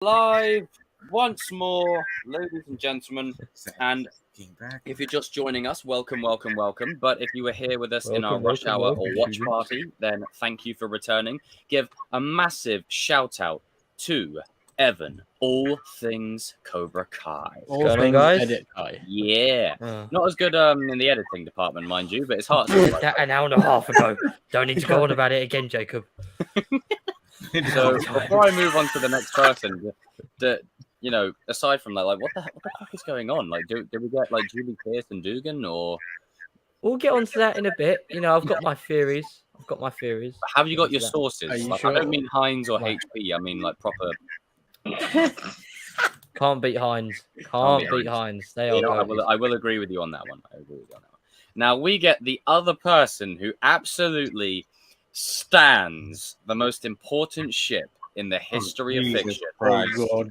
Live once more, ladies and gentlemen, and if you're just joining us, welcome. But if you were here with us in our rush hour or watch party, then thank you for returning. Give a massive shout out to Evan, all things Cobra Kai. All things guys? Edit Kai. Yeah, not as good in the editing department, mind you, but it's hard. An hour and a half ago. Don't need to go on about it again, Jacob. So before I move on to the next person, aside from that, like, what the fuck is going on? Like, do we get like Julie Pierce and Dugan, or we'll get onto that in a bit. I've got my theories. Have you got your sources? You like, sure? I don't mean Heinz or HP. I mean like proper. Can't beat Heinz. Can't beat Heinz. They are. I will agree with you on that one. Now we get the other person who absolutely stands the most important ship in the history of fiction. Oh God!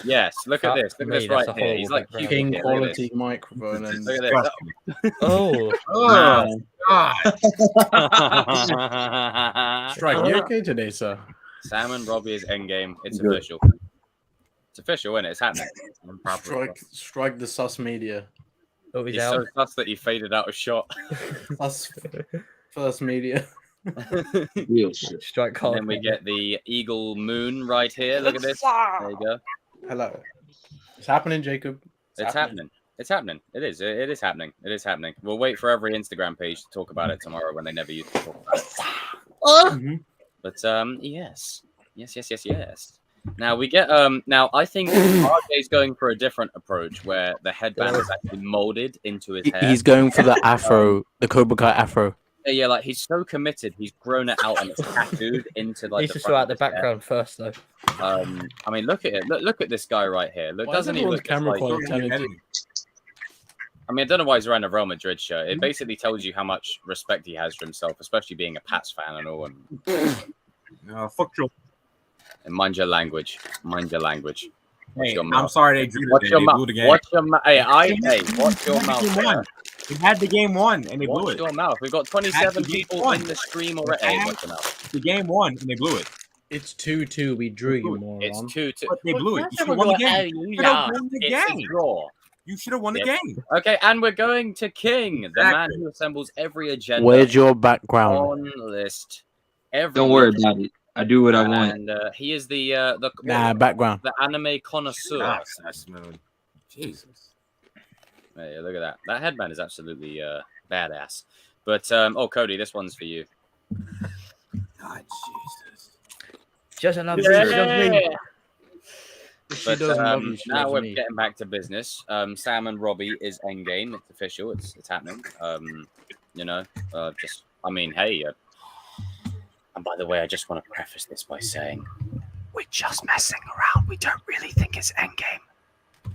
Yes, look at this. Look at this right here. He's like King quality microphone. And look at this. Oh God! Strike, you okay today, sir? Sam and Robbie is endgame. It's official. It's official, isn't it? It's happening. Strike the sus media. Oh, he's so sus that he faded out a shot. Sus first media. Real shit. Strike hard. And then we get the Eagle Moon right here. Look at this. There you go. Hello. It's happening, Jacob. It's happening. It's happening. It is. It is happening. It is happening. We'll wait for every Instagram page to talk about it tomorrow when they never used to talk about it. But yes. Now we get now I think RJ's going for a different approach where the headband is actually molded into his hair. He's going for the afro, the Cobra Kai afro. Yeah, like he's so committed. He's grown it out and it's tattooed into like. Needs to sort out the background first, though. I mean, look at it. Look at this guy right here. Look, doesn't he look camera like? I mean, I don't know why he's wearing a Real Madrid shirt. It basically tells you how much respect he has for himself, especially being a Pats fan and all. Fuck you. And mind your language. Mind your language. Hey, I'm sorry they drew Watch your mouth. Watch your mouth. Hey, watch your mouth. We had the game won and they blew Watch it. your mouth. We've got 27 people in the stream already. Hey, watch your mouth. The game won and they blew it. It's 2-2. We drew you more. It's 2-2. But they blew it. You should have won the game. You should have won the game. You should have won the game. Okay, and we're going to King, the man who assembles every agenda. Where's your background? On list. Don't worry about it. I do what I want. And he is the background. The anime connoisseur. Jesus. Hey, look at that. That headband is absolutely badass. But Cody, this one's for you. God, Jesus. Just another. But now we're getting back to business. Sam and Robbie is endgame. It's official. It's happening. Hey. And by the way, I just want to preface this by saying we're just messing around. We don't really think it's endgame.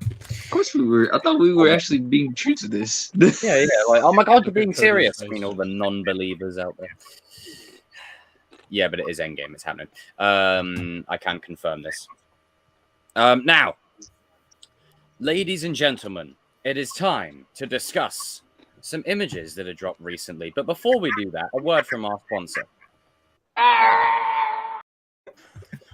Of course we were. I thought we were actually being true to this. Yeah. Like, oh my God, you're being serious. I mean, all the non-believers out there. Yeah, but it is endgame. It's happening. I can confirm this. Now, ladies and gentlemen, it is time to discuss some images that have dropped recently. But before we do that, a word from our sponsor.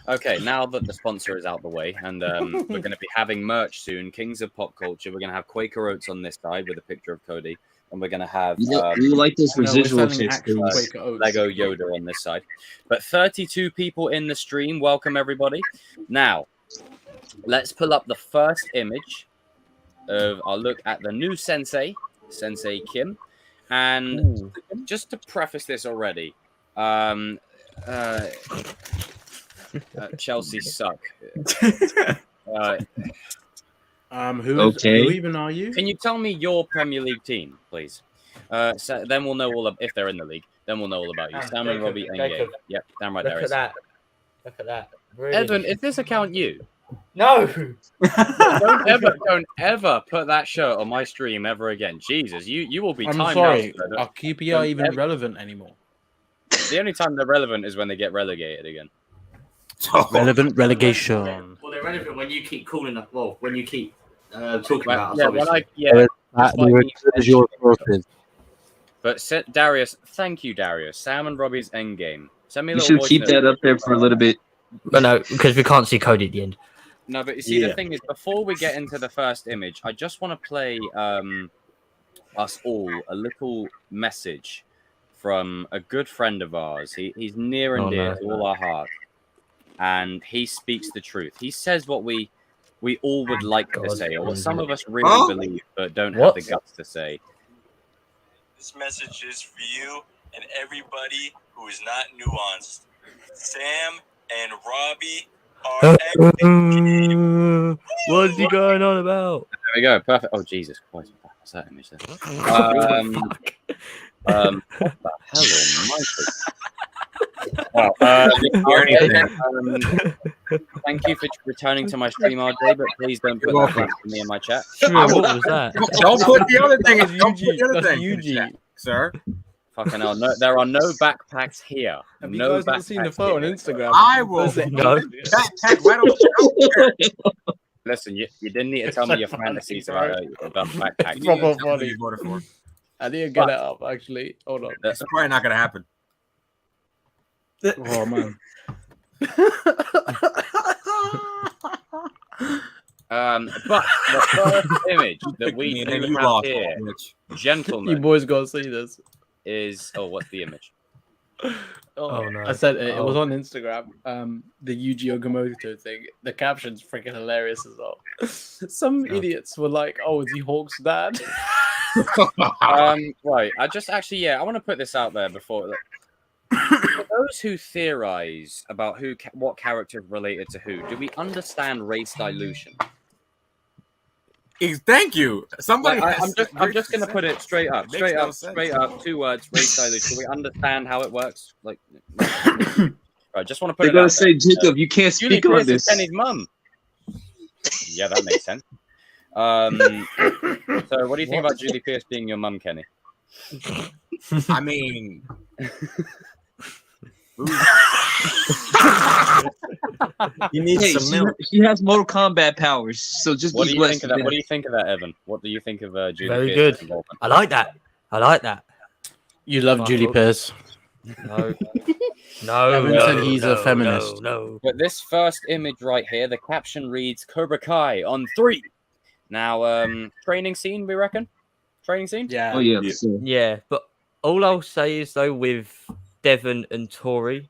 Okay, now that the sponsor is out the way, and we're going to be having merch soon, Kings of Pop Culture. We're going to have Quaker Oats on this side with a picture of Cody, and we're going to have you like this residual shit, Lego Yoda on this side. But 32 people in the stream. Welcome, everybody. Now, let's pull up the first image of our look at the new Sensei Kim. And just to preface this already, Chelsea suck. Who even are you? Can you tell me your Premier League team, please? So then we'll know all if they're in the league. Then we'll know all about you. Sam and Robbie Engage. Yep, damn right there is. Look at that. Really? Evan, is this account you? No. Don't ever put that shirt on my stream ever again. Jesus, you will be timed out. I'm sorry. Our QPR even relevant anymore. The only time they're relevant is when they get relegated again. Relevant relegation. Well, they're relevant when you keep calling up. Well, when you keep talking about us. But Darius, thank you, Darius. Sam and Robbie's endgame. Send me a You little should keep that up there for a little bit. But no, because we can't see Cody at the end. No, but you see, the thing is, before we get into the first image, I just want to play us all a little message from a good friend of ours. He's near and dear to all our hearts, and he speaks the truth. He says what we all would like to say, or what some of us really believe, but don't have the guts to say. This message is for you and everybody who is not nuanced. Sam and Robbie are What is he going on about? There we go. Perfect. Oh, Jesus Christ. What's that image there? What the hell almighty? Thank you for returning to my stream, RJ, but please don't put that link for me in my chat. What was that? Don't put the other thing. That's Don't put the other That's thing, Yuji. sir. Fucking hell. No, there are no backpacks here. Have you No guys not seen the backpacks photo on here. Instagram? I will. No. Backpack right over here. Listen, you didn't need to tell me your fantasies about backpacks. Proper Tell me who funny. you voted for. I need to get it up, actually. Hold on. It's probably not gonna happen. Oh, man. But the first image that we And then do you have lost, here, bitch. You gentlemen, boys gotta see this. is what's the image? Oh, no. I said it was Oh. on Instagram. The Yuji Okamoto thing. The caption's freaking hilarious as well. Some idiots were like, "Oh, is he Hawk's dad?" Right. I just actually, I want to put this out there before. For those who theorize about what character related to who, do we understand race dilution? Thank you. Somebody. I'm just gonna put it straight up, Makes no sense. straight up. 2 words: race dilution. Do we understand how it works? Like, I just want to put They're it gonna out say, there. Jacob, you can't Julie speak on Pierce is this. Kenny's mum. Yeah, that makes sense. So, what do you think about Julie Pierce being your mum, Kenny? I mean, You need Hey, some milk. she has Mortal Kombat powers, so just What be do you blessed think of with that? What do you think of that, Evan? What do you think of Julie Very Pierce's good. involvement? I like that. I like that. You love Fuck Julie off. Pierce. No. No. Evan no, said he's a no, feminist. No. But this first image right here, the caption reads Cobra Kai on 3. Now, training scene, we reckon? Training scene? Yeah. Oh yeah, Yeah. so- Yeah, but all I'll say is though with Devon and Tori,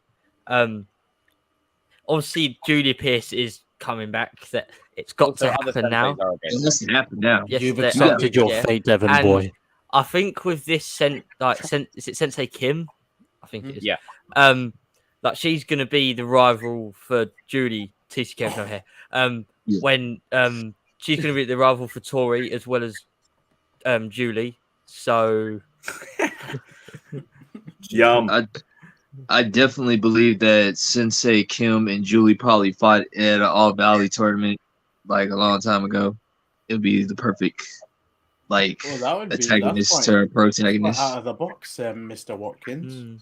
obviously Julia Pierce is coming back. That it's got Also, to other happen now. senseis are okay. it has to happen now. Yes, You've they- accepted your yeah. fate, Devon And- boy. I think with this is it Sensei Kim? I think it is. Yeah. Like she's gonna be the rival for Julie. TCK no hair. Yeah. When she's gonna be the rival for Tori as well as Julie. So Yum. I definitely believe that Sensei Kim and Julie probably fought at an All Valley tournament like a long time ago. It'd be the perfect like Well, that would be antagonist that's to quite- her protagonist. out of the box, Mr. Watkins. mm,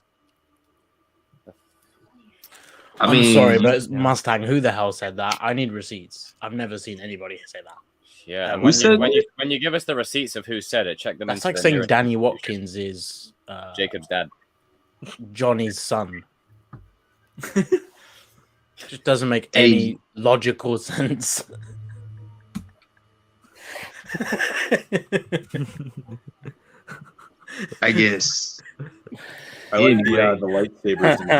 I I'm mean, sorry, but it's Mustang, who the hell said that? I need receipts. I've never seen anybody say that. Yeah. Who When said you, that? when you give us the receipts of who said it, check them That's into like the saying nearest Danny institution. Watkins is Jacob's dad. Johnny's son. Just doesn't make Hey. any logical sense. I guess. I like Anyway. the lightsabers in the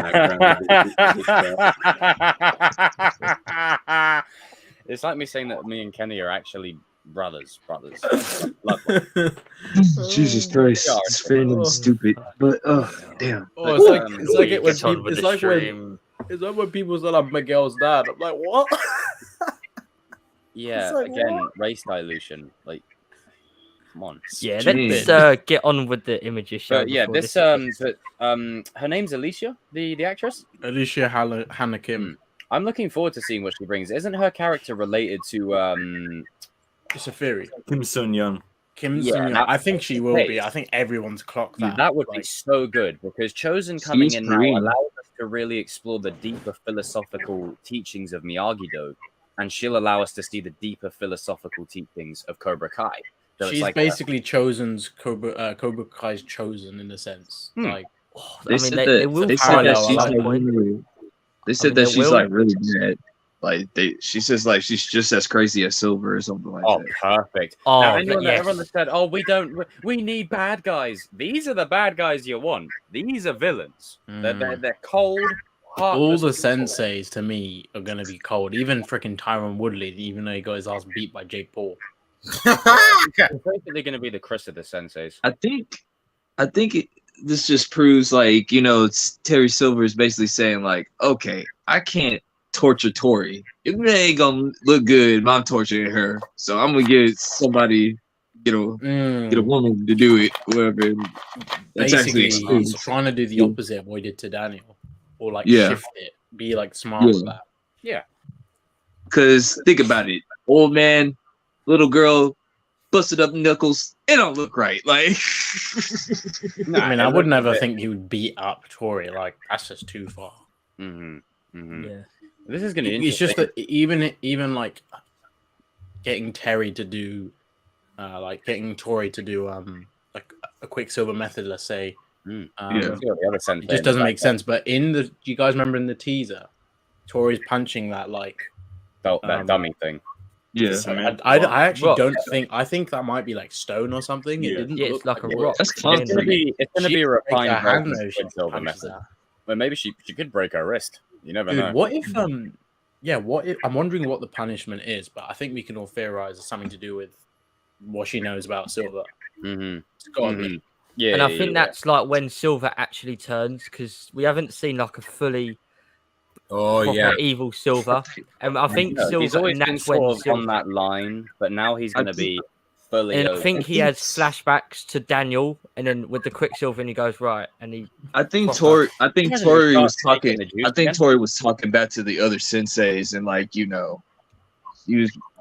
background. It's like me saying that me and Kenny are actually brothers. Blood. Jesus Christ, Yeah. it's random stupid. But damn. Oh, it's like Um, it's like it when gets on people, with it's the like when stream. it's like when people say I'm Miguel's dad. I'm like, what? Yeah, It's like, again, what? race dilution. Like, come on. Yeah, Jeez. let's get on with the images. Show But yeah, before this gets- her name's Alicia, the actress. Alicia Hannah Kim. I'm looking forward to seeing what she brings. Isn't her character related to It's a theory. Kim Sun Young. Kim Yeah, Sun-young. that- I think she will Hey. be. I think everyone's clocked that. that would be Like, so good because Chosen coming She's in now Korean. allows us to really explore the deeper philosophical teachings of Miyagi-Do, and she'll allow us to see the deeper philosophical teachings of Cobra Kai. So it's she's like basically Chosen's Cobra Kai's chosen in a sense. Hmm. Like Oh, They I said mean, that they will they said find that out she's at some like point. really, they said mean, that they she's will. like really bad. Like she says like she's just as crazy as Silver or something like Oh, that. perfect. Oh, Now, anyone yes. everyone that said, "Oh, we need bad guys." These are the bad guys you want. These are villains. They're cold. All the heartless people. senseis to me are gonna be cold. Even freaking Tyron Woodley, even though he got his ass beat by Jake Paul. It's basically going to be the Chris of the senseis. I think this just proves like Terry Silver is basically saying like, okay, I can't torture Tori. It ain't gonna look good if I'm torturing her. So I'm gonna get somebody, get a woman to do it. Whatever. That's Basically, actually he's trying to do the opposite of what he did to Daniel, or like Yeah. shift it, be like smart Yeah. with that. Yeah. Because think about it, old man, little girl, busted up knuckles. It don't look right. Like, I mean, I would never think he would beat up Tori. Like, that's just too far. Yeah. This is going to be It's just interesting. that even like getting Terry to do, like getting Tori to do like a Quicksilver method, let's say. Yeah. It just doesn't make sense. But do you guys remember in the teaser, Tori's punching that like that dummy thing. Yeah. I actually Rock. don't think. I think that might be like stone or something. It didn't. Yeah, look it's like a it. rock. That's It's going to be a refined her hand version though, of she Quicksilver punches method. that. Well, maybe she could break her wrist. You never Dude, know. what if what if I'm wondering what the punishment is, but I think we can all theorize it's something to do with what she knows about Silver. It's gotta be. Yeah, And I think that's like when Silver actually turns, because we haven't seen like a fully proper evil Silver. And I think No, he's Silver, always and been that's when sort of Silver, on that line, but now he's going to be fully. and I think he has flashbacks to Daniel, and then with the Quicksilver, and he goes right, and he. I think proper- Tori. hasn't even Was started talking. taking the juice I think again. Tori was talking back to the other senseis and like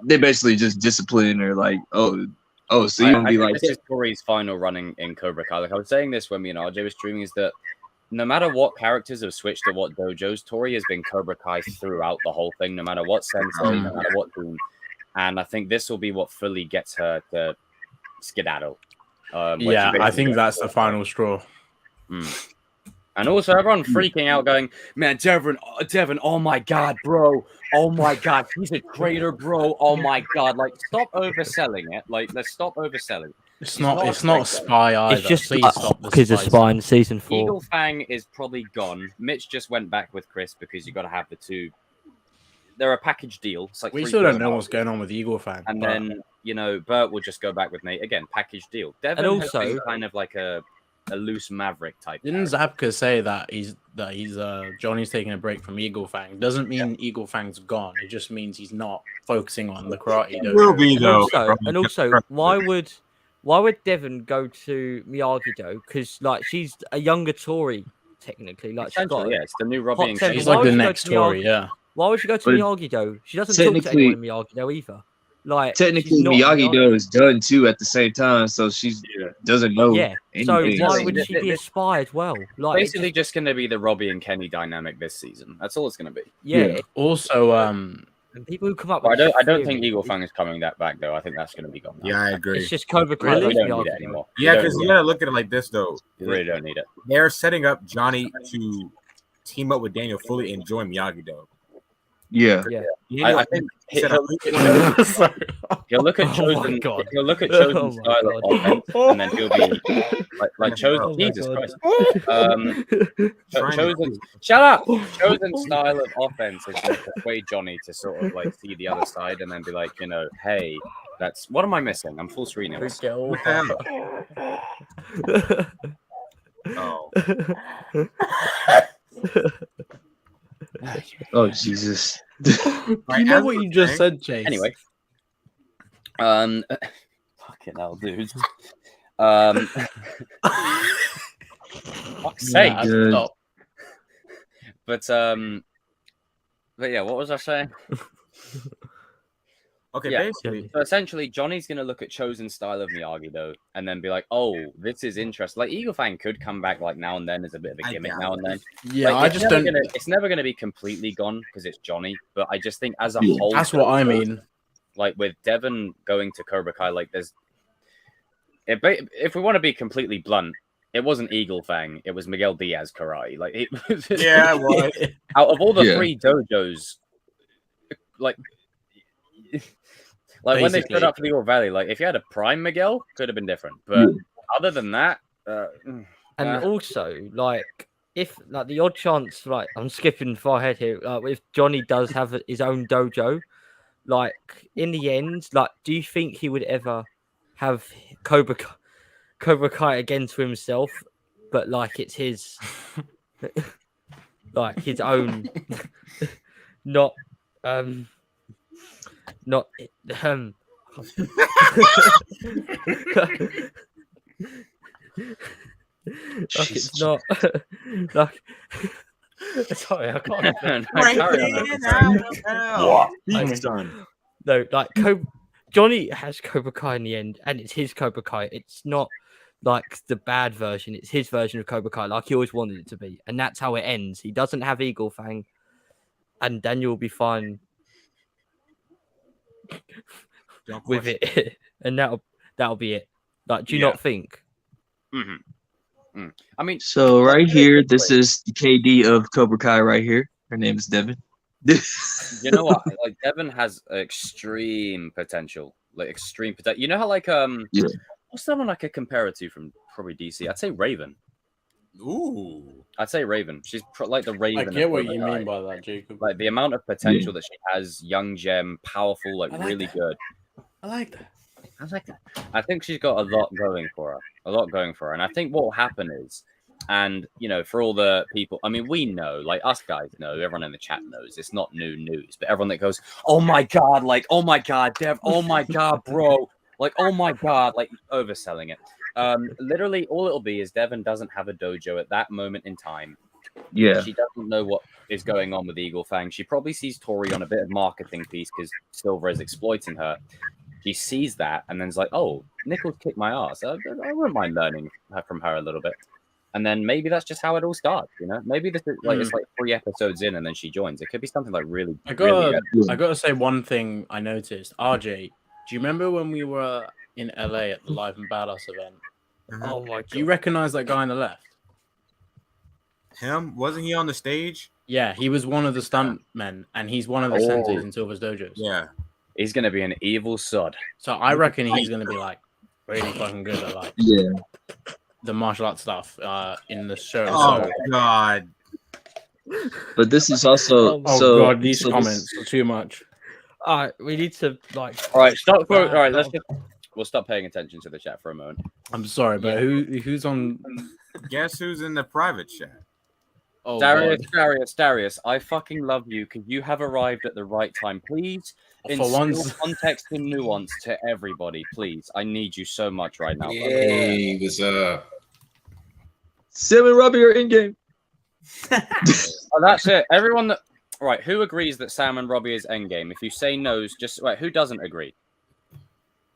they basically just discipline her like so you don't I be think like this is Tori's final running in Cobra Kai. Like I was saying this when me and RJ was streaming, is that no matter what characters have switched to what dojos, Tori has been Cobra Kai throughout the whole thing, no matter what sensei, no matter what team. And I think this will be what fully gets her to skedaddle. Yeah, I think that's the final straw. And also everyone freaking out going, man, Devin, oh my God, bro. Oh my God, he's a traitor, bro. Oh my God. Like, stop overselling it. Like, let's stop overselling. It's not a spy either. It's just Please like stop the Hawk is a spy in season 4. Eagle Fang is probably gone. Mitch just went back with Chris because you got to have the two. They're a package deal. It's like We $3 still don't know billion. what's going on with Eagle Fang. And but then, Bert will just go back with Nate. Again, package deal. Devin And has also- been kind of like a loose maverick type. didn't Zabka say that he's Johnny's taking a break from Eagle Fang? Doesn't mean Eagle Fang's gone. It just means he's not focusing on the karate. It will be And though. also, why would Devon go to Miyagi-Do? Because like she's a younger Tori, technically. Like she's got. Essentially, yeah, it's the new Robbie and Hot Kenny. He's Why like would the you go next to Tory, Miyagi? yeah. Why would she go to But Miyagi-Do? She doesn't talk to technically- anyone in Miyagi-Do either. Like technically she's not Miyagi-Do is done too at the same time, so she doesn't know Yeah. So anything. why Exactly. would she be a spy as well? Like it Basically, just going to be the Robbie and Kenny dynamic this season. That's all it's going to be. yeah. Also, And people who come up But with I don't this think theory, Eagle Fang is coming that back though. I think that's going to be gone. now. Yeah, I agree. It's just Cobra Kai. We versus don't need it Miyagi-Do. anymore. Yeah, We don't because need you it. gotta look at it like this though. We really don't need it. They're setting up Johnny to team up with Daniel fully and join Miyagi-Do. Yeah. Daniel I think set he'll, up- he'll look at Oh my Chosen. God. He'll look at Oh Chosen's my style of God. offense, and then he'll be like Chosen. Oh my Jesus God. Christ. Trying to- Chosen. Shut up. Chosen's style of offense is going to persuade Johnny to sort of like see the other side and then be like, hey, that's what am I missing? I'm full screen. Who get all What the hell? Oh. Oh Jesus. you know what you just said, Chase. Anyway. Fucking hell, dude. Fuck's sake. Nah, Good. stop. But yeah, what was I saying? Okay, Yeah. basically, So essentially, Johnny's gonna look at Chosen's style of Miyagi though, and then be like, "Oh, this is interesting." Like Eagle Fang could come back like now and then as a bit of a I gimmick doubt now and then. Yeah, Like, I it's just never don't. It's never gonna be completely gone because it's Johnny. But I just think as a whole, That's what I mean. like with Devon going to Cobra Kai, like if we want to be completely blunt, it wasn't Eagle Fang, it was Miguel Diaz karate. Like yeah, well, out of all the Yeah. three dojos, like when they Basically. stood up for the All Valley, like if you had a prime Miguel, could have been different. But other than that, And also, like, if like the odd chance, like I'm skipping far ahead here, if Johnny does have his own dojo, like in the end, like, do you think he would ever have Cobra Kai again to himself, but like it's his, like his own, not like it's not like sorry, I can't. What? Being done. No, like Johnny has Cobra Kai in the end, and it's his Cobra Kai. It's not like the bad version; it's his version of Cobra Kai, like he always wanted it to be, and that's how it ends. He doesn't have Eagle Fang, and Daniel will be fine with it, and that'll be it. Like, do you not think? I mean, So right here, this is the KD of Cobra Kai right here. Her name is Devin. you know what? Like Devin has extreme potential. Like extreme potential. You know how like what's someone I could compare it to from probably DC? I'd say Raven. Ooh. I'd say Raven. She's like the Raven. I get what you mean by that, Jacob. Like the amount of potential that she has, young gem, powerful, like really good. I like that. I like that. I think she's got a lot going for her. And I think what will happen is, and you know, for all the people, I mean, we know, like us guys know, everyone in the chat knows, it's not new news, but everyone that goes, oh my god, like, oh my god, Dev, oh my god, bro, like, oh my god, like overselling it. Literally all it'll be is Devin doesn't have a dojo at that moment in time. Yeah. She doesn't know what is going on with Eagle Fang. She probably sees Tori on a bit of marketing piece because Silver is exploiting her. She sees that and then is like, oh, Nichols kicked my ass. I wouldn't mind learning from her a little bit. And then maybe that's just how it all starts, you know? Maybe this is like it's like 3 episodes in and then she joins. It could be something like really, I really gotta say one thing I noticed. RJ, do you remember when we were in LA at the Live and Badass event? Oh my god! Do you recognize that guy on the left? Him? Wasn't he on the stage? Yeah, he was one of the stuntmen, and he's one of the senseis in Silver's dojos. Yeah. He's gonna be an evil sod. So I reckon he's gonna be like really fucking good at like the martial arts stuff in the show. Oh god. But this is also god, these comments are too much. All right, we need to like. All right, stop. All right, we'll stop paying attention to the chat for a moment. I'm sorry, but who's on? Guess who's in the private chat? Oh, Darius, I fucking love you because you have arrived at the right time. Please instill context and nuance to everybody, please. I need you so much right now. Hey, what's up? Sam and Robbie are in game. Oh, that's it. Everyone that right, who agrees that Sam and Robbie is endgame? If you say no, just wait. Who doesn't agree?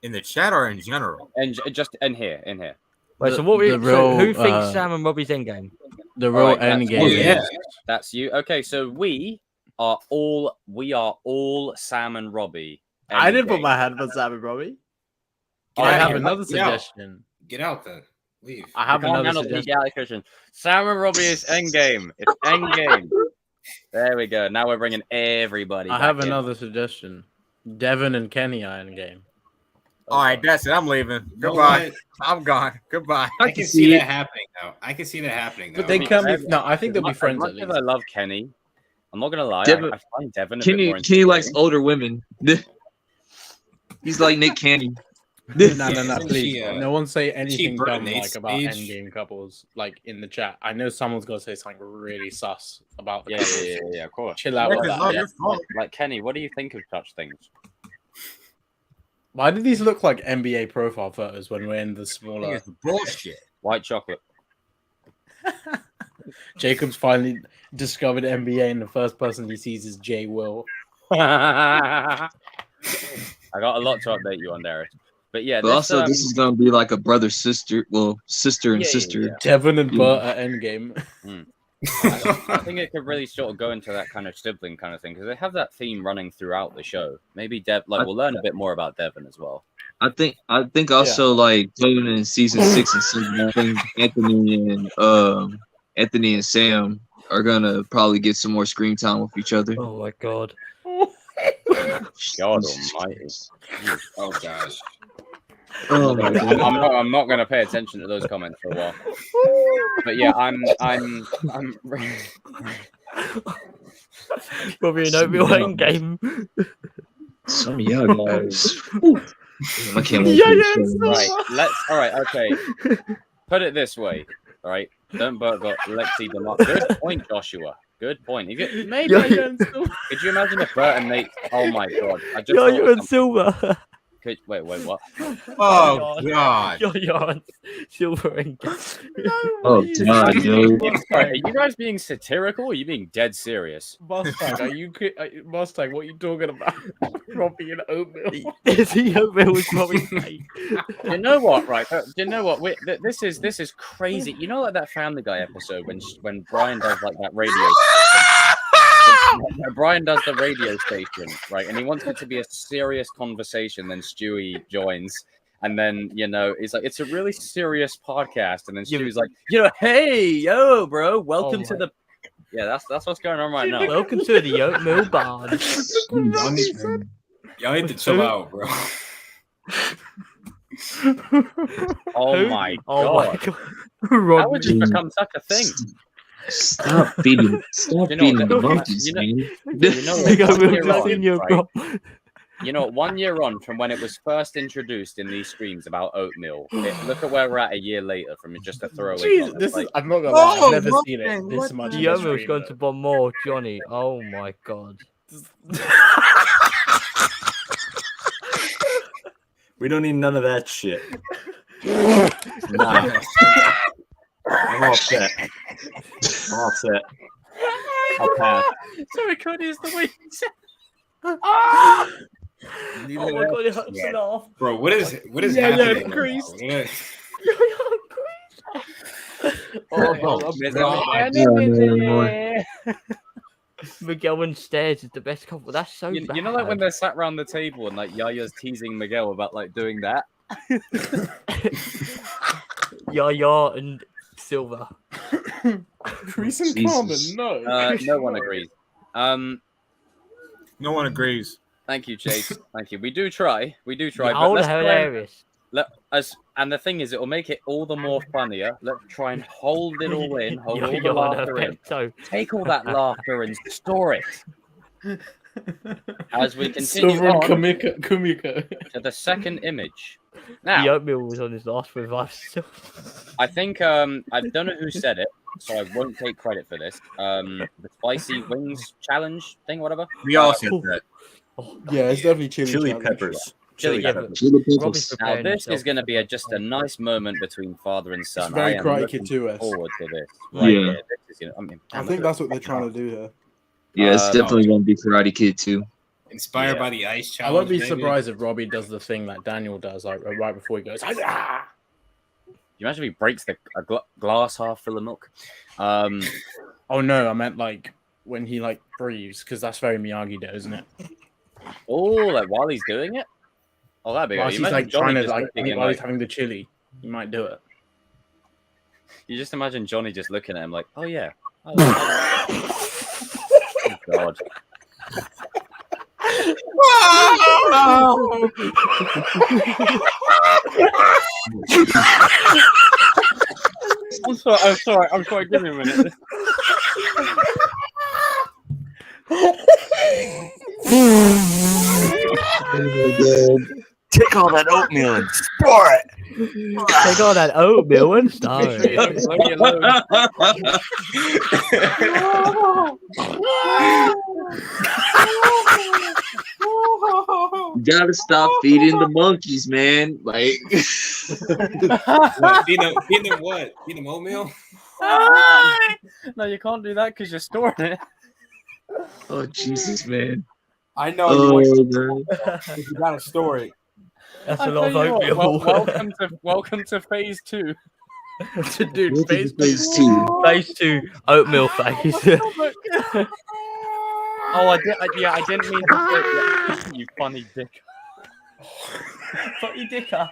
In the chat or in general? And just in here. Wait, so what? Who thinks Sam and Robbie's endgame? The real endgame. Yeah, that's you. Okay, so we are all Sam and Robbie. I didn't put my hand for Sam and Robbie. I have another suggestion. Get out then. Leave. I have another suggestion. Sam and Robbie is endgame. It's endgame. There we go. Now we're bringing everybody. I have another suggestion. Devin and Kenny are endgame. All right, that's it. I'm leaving. Goodbye. I'm gone. Goodbye. I can see that happening now. But they can be. No, I think they'll be friends at least. I love Kenny. I'm not gonna lie. I find Devin. Kenny likes older women. He's like Nick Cannon. No, please. No one say anything dumb like about endgame couples like in the chat. I know someone's gonna say something really sus about the couples. Yeah, of course. Chill out with that. Like Kenny, what do you think of such things? Why do these look like NBA profile photos when we're in the smaller? It's bullshit. White chocolate. Jacob's finally discovered NBA, and the first person he sees is Jay Will. I got a lot to update you on, Darius. But yeah, but also this is gonna be like a brother sister, sister and sister. Yeah. Devin and Bert at endgame. I think it could really sort of go into that kind of sibling kind of thing because they have that theme running throughout the show. Maybe we'll learn a bit more about Devin as well. I think also like going in season 6 and 7, I think Anthony and Sam are gonna probably get some more screen time with each other. Oh my god. God almighty. Oh gosh. Oh my god. I'm not going to pay attention to those comments for a while. But yeah, I'm Probably an oatmeal end game. Some young guys. I can't wait Yeah, for yeah, this show. right. All right, okay. Put it this way, all right. Dunberg got Lexi Demar. Good point, Joshua. Good point. Maybe could you imagine if Bert and Nate? Oh my god! I just thought You're of on silver. wait, what? Oh god. You're on silver and Oh god, yo. Are you guys being satirical? Or are you being dead serious? Mustang, Mustang, what are you talking about? Robbie and oatmeal. the oatmeal was probably fake. You know what? Right? You know what? This is crazy. You know, like that Family Guy episode when Brian does like that radio. Brian does the radio station, right? And he wants it to be a serious conversation. Then Stewie joins, and then he's like, "It's a really serious podcast." And then Stewie's like, "Hey, yo, bro, welcome to the." Yeah, that's what's going on right now. Welcome to the oatmeal barn. Y'all need to chill out, bro. Oh my god! How would you become such a thing? Stop feeding the monkeys, man. You know, 1 year on from when it was first introduced in these streams about oatmeal. Look at where we're at a year later from just a throwaway. Jesus, I'm not gonna lie, I've never seen it this much. The oatmeal's going to bomb more, Johnny. Oh my god. We don't need none of that shit. Nah. I'm all set. I'll pass. Sorry, Cody, is the way you said. Oh my god, it hurts it off. Bro, what is happening? Yeah, Grease. Miguel and Stairs is the best couple. That's so bad. You know, like when they're sat around the table and like Yaya's teasing Miguel about like doing that. Yaya and Silver. Grease and Carmen, no. No one agrees. No one agrees. Thank you, Chase. Thank you. We do try. Oh, hilarious. And the thing is, it will make it all the more funnier. Let's try and hold it all in. Hold all the laughter in. Take all that laughter and store it. As we continue Silver on Kumiko. to the second image. Now, the oatmeal was on his last revive. I think I don't know who said it, so I won't take credit for this. The spicy wings challenge thing, whatever. We all said that. Yeah, it's definitely Chili peppers. Chili peppers. Now this is going to be just a nice moment between father and son. It's very I am Karate looking Kid 2-esque. forward to this. Yeah. Here. This is, I think that's what they're trying to do here. Yeah, it's definitely gonna be Karate Kid too. Inspired by the ice challenge. I won't be maybe? surprised if Robbie does the thing that Daniel does, like right before he goes. Ah! You imagine if he breaks the glass half full of milk? Oh no, I meant like when he like breathes, because that's very Miyagi-Do, isn't it? Oh, like while he's doing it? Oh, that'd be While good. he's You like imagine Johnny trying to just like looking while in, he's having the chili, he might do it. You just imagine Johnny just looking at him like, oh yeah. Oh, God. I'm sorry. Give me a minute. Take all that oatmeal and store it. Take all that oatmeal and store it. You gotta stop feeding the monkeys, man. Like, Feed them what? Feed them oatmeal? No, you can't do that because you're storing it. oh Jesus, man. I know Oh, you man. got a story. That's a lot of oatmeal. Welcome to phase 2. Dude, Phase 2. Phase 2, oatmeal phase. Oh, I didn't mean to say that. You funny dick. Funny dicker.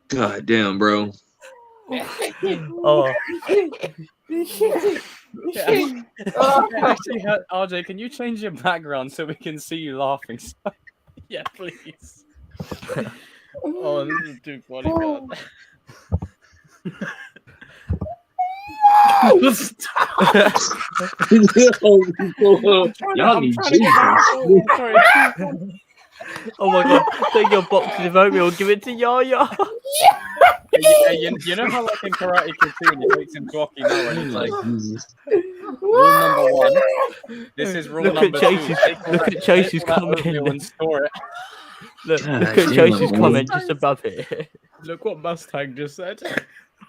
God damn, bro. Oh, Actually, RJ, can you change your background so we can see you laughing? Yeah, please. Oh, this is too funny, God. Y'all need Jesus. Oh my god, take your box of oatmeal, give it to Yaya. You know how like in Karate Kid 2 when he takes him to Okinawa and he's like, Jesus. rule number 1. This is rule number 2. Look at Chase's comment. And store it. Look at Chase's comment just above it. Look what Mustang just said.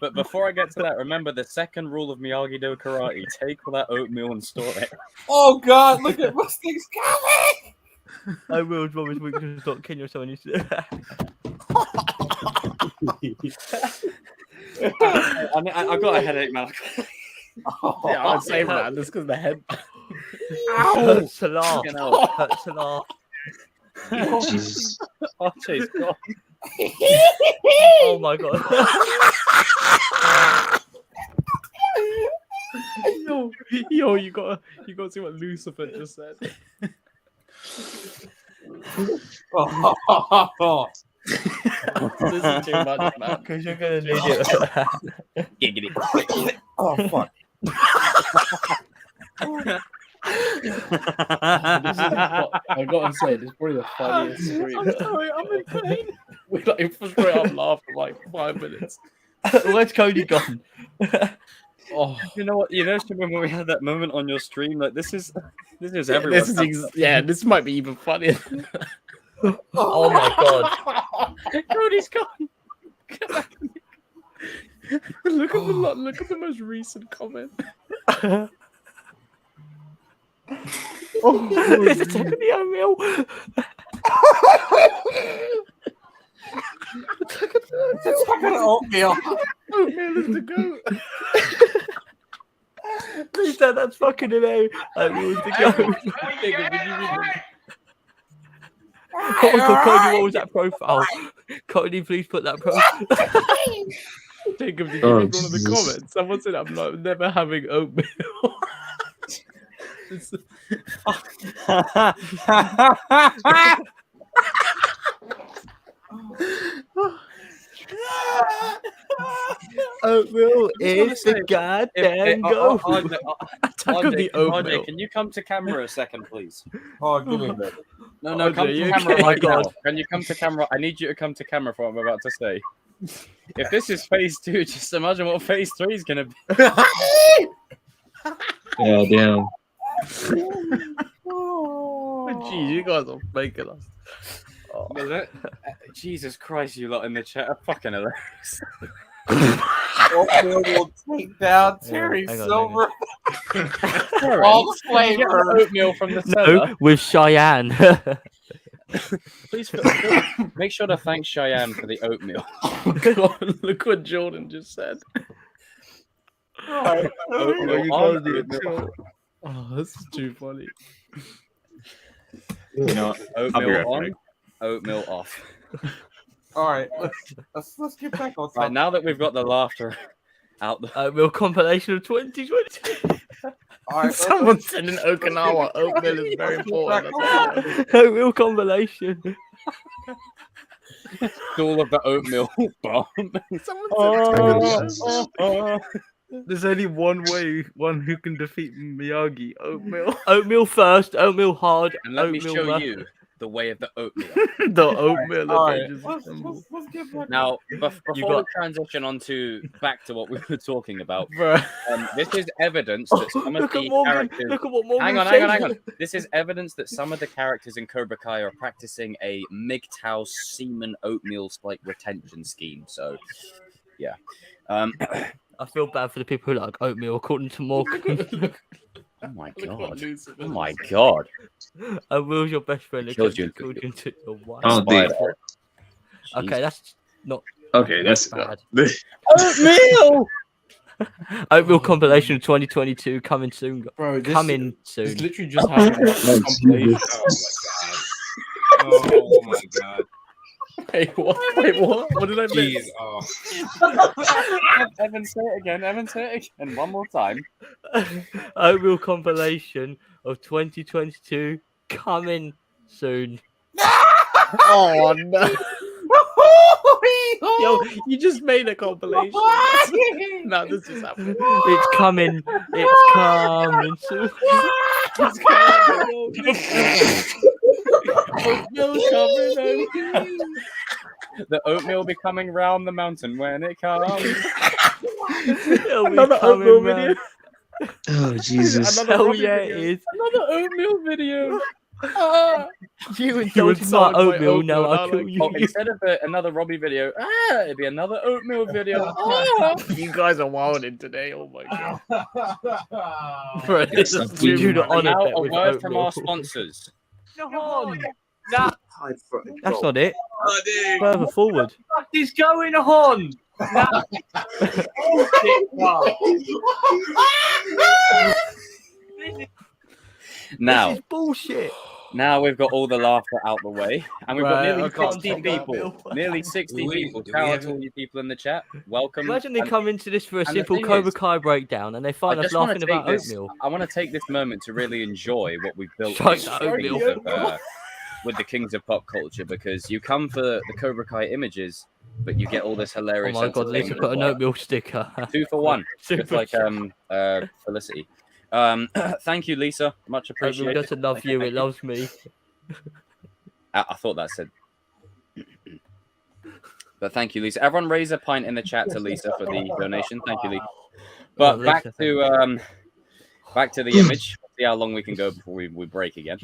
But before I get to that, remember the second rule of Miyagi-Do Karate: take all that oatmeal and store it. Oh God! Look at Mustang's coming. I will. Robert's weakness is not killing yourself. I've got a headache, man. Yeah, I'd say that. That's because the head. Hurts a lot. Hurts a lot. Jesus. Oh, Chase, God. Oh my god. Yo, you gotta see what Lucifer just said. This is too much, man. Because you're gonna need it. Giggity. Oh fuck! I gotta say, this is probably the funniest scream. I'm sorry, I'm in pain. We like straight up laughed for like 5 minutes. Where's Cody gone? Oh, You know what? You know, when we had that moment on your stream, like this is everywhere. This might be even funnier. Oh my god. Cody's gone. Look at the most recent comment. It's taking the oatmeal. It's fucking oatmeal. Oatmeal is the goat. Please, Dad, that's fucking hilarious. Oatmeal is the goat. Oh my god, Cody, what was that profile? Cody, please put that profile. Jacob, did you read one of the comments? Someone said I'm like never having oatmeal. Oatmeal is the goddamn goat. RJ, can you come to camera a second, please? Oh, give me that. No, RJ, come to you camera okay? right now. Can you come to camera? I need you to come to camera for what I'm about to say. If this is phase 2, just imagine what phase 3 is going to be. Yeah, damn. Jeez, you guys are faking us. Oh. Jesus Christ, you lot in the chat are fucking hilarious. Oatmeal will take down Terry hang on, Silver. All the flavor. Oatmeal from the cellar. No, with Cheyenne. Please make sure to thank Cheyenne for the oatmeal. God, look what Jordan just said. Oatmeal on, oatmeal. Oh, this is too funny. You know, Oatmeal on, oatmeal off. All right, let's get back on topic. Right, now that we've got the laughter out the Oatmeal compilation of 2020. All right, Someone said in Okinawa, oatmeal is very important. Oatmeal compilation. all of the oatmeal bomb. Someone said there's only one who can defeat Miyagi. Oatmeal. Oatmeal first, oatmeal hard, And let me oatmeal show left. you the way of the oatmeal. The oatmeal. All right, Avengers let's assemble. get back. Now, before You we got- transition on to back to what we were talking about, Bruh. this is evidence that some of Look at the Morgan. characters. Look at what Morgan Hang on. said. This is evidence that some of the characters in Cobra Kai are practicing a MGTOW semen oatmeal like retention scheme. So, yeah. I feel bad for the people who like oatmeal, according to Morgan. Oh my Look what god. Lucifer Oh my said. god. Will's your best friend. Kills Kills you. you into your wife. Oh, dude. Okay, that's not Okay, that's bad. Oatmeal! Oatmeal compilation 2022 coming soon. Bro, this Coming This soon. literally just happened. Oh my god. Wait, what? Wait, what? What did I Jeez, miss? Evan, say it again. Evan, say it again. One more time. Oatmeal compilation of 2022 coming soon. Oh no! Yo, you just made a compilation. No, this is happening. It's coming. It's coming soon. It's coming. Oatmeal coming. The oatmeal will be coming round the mountain when it comes. It'll be Another coming oatmeal round. video. Oh Jesus! Another Hell Robbie yeah, video. it is. Another oatmeal video. Ah. You insulted my oatmeal, now I'll kill you. Oh, instead of another Robbie video, it'd be another oatmeal video. You guys are wilding today. Oh my god. Bro, this is We too do the much. honour Now bet a with word from oatmeal. our sponsors. Nah, That's not it. Oh, dang. Further forward. what is going on? Nah. Now, This is bullshit. now we've got all the laughter out the way, and we've got Right, nearly I can't 60 top that, people. Bill. Nearly 60 Do we- people. do we Shout out have to a- all you people in the chat. Welcome. Imagine they And come into this for a the simple thing Cobra is, Kai breakdown and they I find us just want laughing to take about this. oatmeal. I want to take this moment to really enjoy what we've built Strike with the the oatmeal. Kings with the Kings of Pop Culture, because you come for the Cobra Kai images, but you get all this Oh hilarious. my god, Lisa entertainment put as an well. oatmeal sticker. 2 for 1, just Super like chat. Felicity. Thank you, Lisa. Much Oatmeal appreciated. doesn't love you, it loves me. I thought that said. But thank you, Lisa. Everyone raise a pint in the chat to Lisa for the donation. Thank you, Lisa. But Lisa, back to the image. See how long we can go before we break again.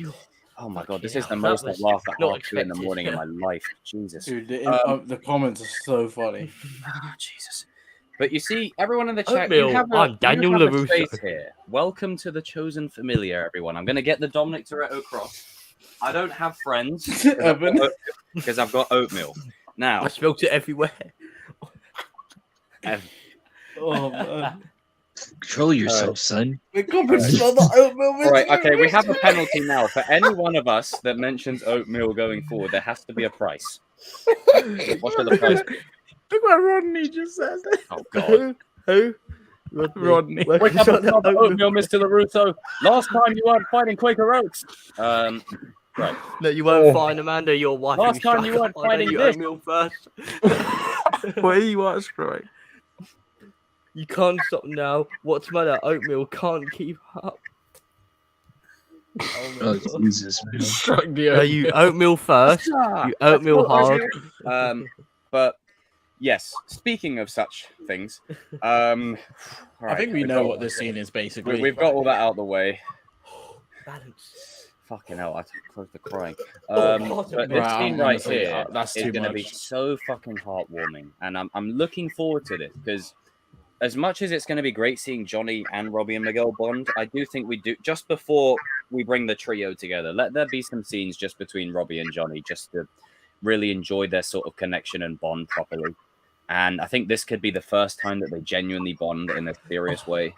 Oh my god, this is the That most I've was laughed at not 2 in the expected. morning in my life. Jesus. Dude, the comments are so funny. Oh, Jesus. But you see, everyone in the chat, Oatmeal, you have a, I'm Daniel you have a LaRusso. space here. Welcome to the chosen familiar, everyone. I'm going to get the Dominic Toretto cross. I don't have friends Evan. because I've got oatmeal. Now, I spilled it everywhere. Oh man. Control yourself, son. The comments smell the oatmeal. all right, okay, we have a penalty now. For any one of us that mentions oatmeal going forward, there has to be a price. What should the price be? Look what Rodney just said. Oh, God. Who? Rodney. Where Wake is up that and stop oatmeal? oatmeal, Mr. LaRusso. Last time you weren't fighting Quaker Oats. Right. No, you won't find Amanda, your wife. Last who time you struck weren't up. I fighting know you this. oatmeal first. Where you watch, Troy? You can't stop now. What's the matter? Oatmeal can't keep up. Oh, my Oh God. Jesus, man. Struck the Are you oatmeal first? You oatmeal hard. But yes, speaking of such things, I right, think we we've know got- what this scene is basically. we've got all that out of the way. Balance. Fucking hell, I close to crying. God. But this Right, scene I'm right honestly, here that's is too going to be much. so fucking heartwarming, and I'm looking forward to this because as much as it's going to be great seeing Johnny and Robbie and Miguel bond, I do think we do just before we bring the trio together. Let there be some scenes just between Robbie and Johnny, just to really enjoy their sort of connection and bond properly. And I think this could be the first time that they genuinely bond in a serious way.